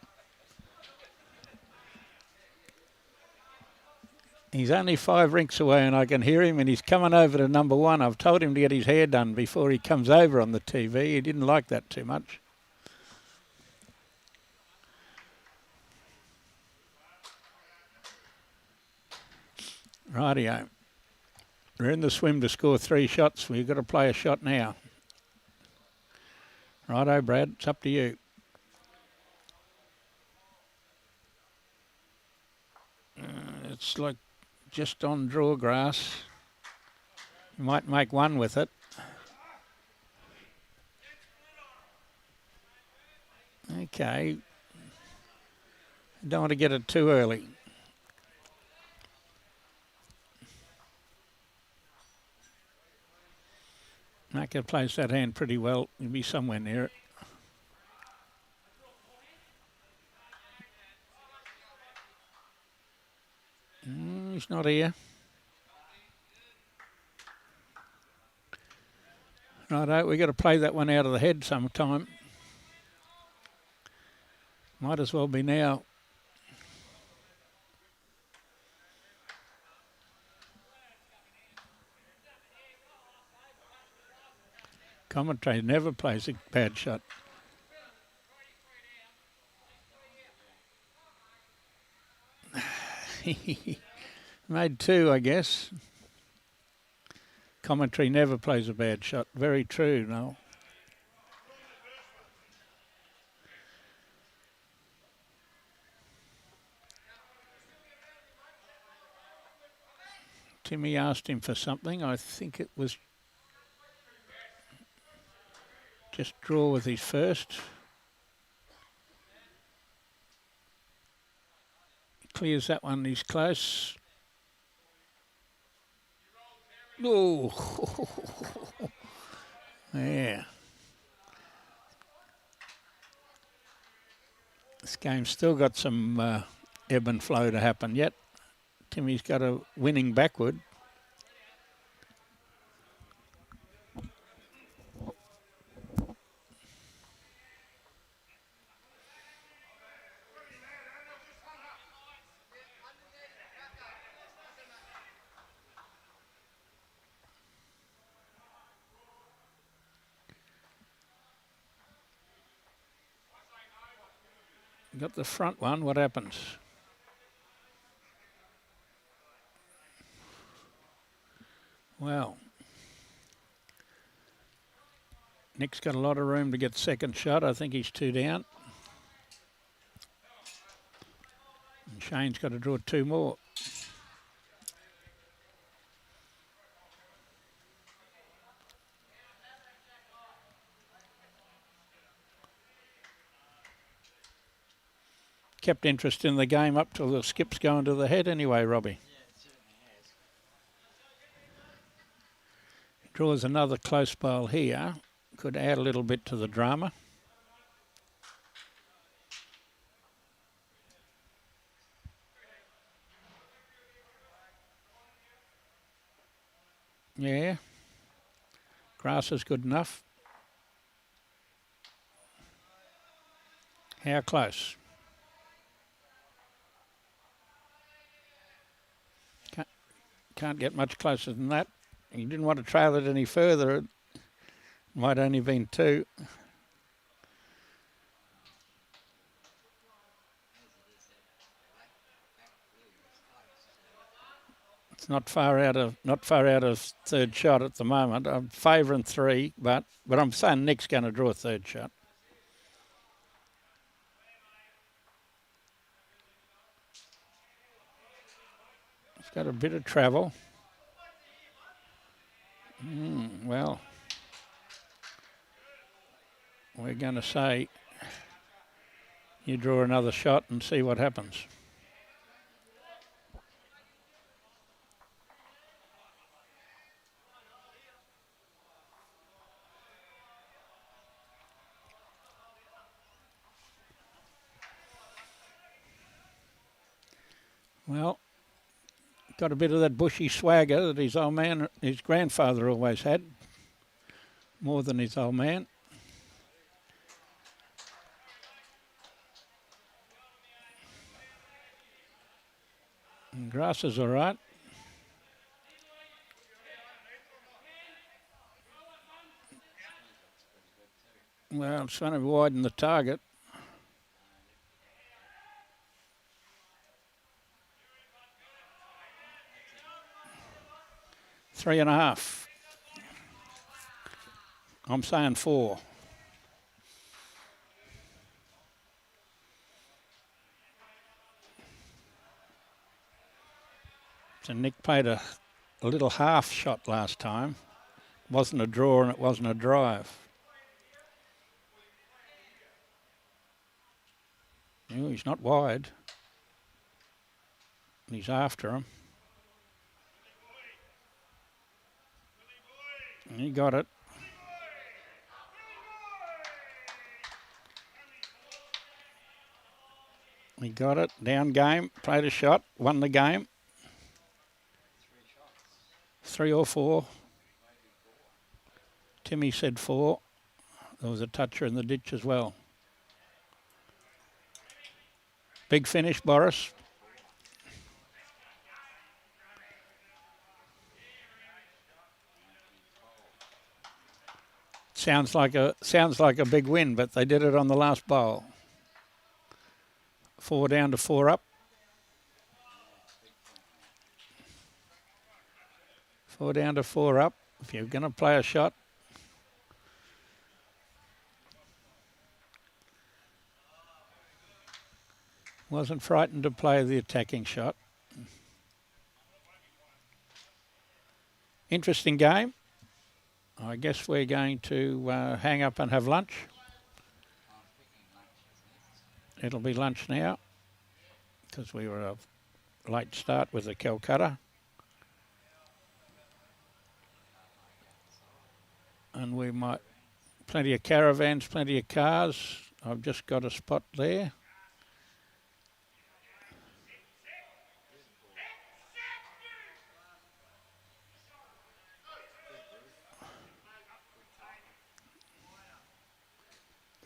He's only 5 rinks away and I can hear him, and he's coming over to number 1. I've told him to get his hair done before he comes over on the TV. He didn't like that too much. Rightio. We're in the swim to score 3 shots. We've got to play a shot now. Righto, Brad, it's up to you. It's like just on draw grass. You might make one with it. Okay. Don't want to get it too early. Muckert plays that hand pretty well. He'll be somewhere near it. He's not here. Righto, we got to play that one out of the head sometime. Might as well be now. Commentary never plays a bad shot. Made 2, I guess. Commentary never plays a bad shot. Very true, Noel. Timmy asked him for something. I think it was just draw with his first. Clears that one, he's close. Oh, yeah. This game's still got some ebb and flow to happen yet. Timmy's got a winning backward. Got the front one, what happens? Well, Nick's got a lot of room to get second shot. I think he's 2 down. And Shane's got to draw 2 more. Kept interest in the game up till the skips going to the head anyway, Robbie. Yeah, it certainly has. Draws another close bowl here. Could add a little bit to the drama. Yeah. Grass is good enough. How close? Can't get much closer than that. He didn't want to trail it any further. It might only been 2. It's not far out of third shot at the moment. I'm favouring 3, but I'm saying Nick's going to draw a third shot. It's got a bit of travel. Well, we're going to say you draw another shot and see what happens. Well, got a bit of that bushy swagger that his old man, his grandfather always had, more than his old man. And grass is all right. Well, it's trying to widen the target. Three and a half. I'm saying 4. So Nick played a little half shot last time. It wasn't a draw and it wasn't a drive. Oh, he's not wide. And he's after him. And he got it. He got it. Down game. Played a shot. Won the game. 3 or 4. Timmy said 4. There was a toucher in the ditch as well. Big finish, Boris. Sounds like a big win, but they did it on the last bowl. 4 down to 4 up. 4 down to 4 up. If you're going to play a shot. Wasn't frightened to play the attacking shot. Interesting game. I guess we're going to hang up and have lunch. It'll be lunch now because we were a late start with the Calcutta. And we might, plenty of caravans, plenty of cars. I've just got a spot there.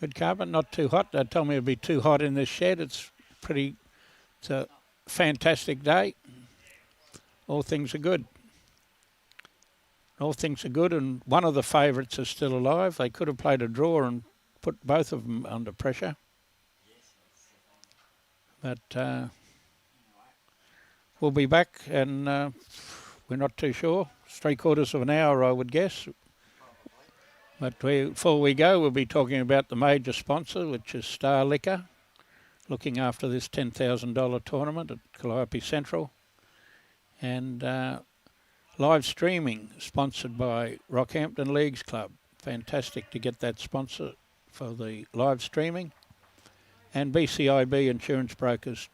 Good carpet, not too hot. They told me it'd be too hot in this shed. It's a fantastic day. All things are good. All things are good, and one of the favourites is still alive. They could have played a draw and put both of them under pressure. But we'll be back, and we're not too sure. 3/4 of an hour, I would guess. Probably. But before we go, we'll be talking about the major sponsor, which is Star Liquor, looking after this $10,000 tournament at Calliope Central. And live streaming, sponsored by Rockhampton Leagues Club. Fantastic to get that sponsor for the live streaming. And BCIB Insurance Brokers,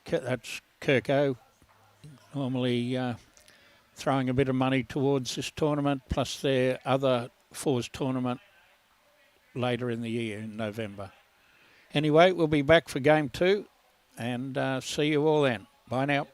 that's Kirko, normally throwing a bit of money towards this tournament, plus their other fours tournament later in the year in November. Anyway, we'll be back for game 2 and see you all then. Bye now.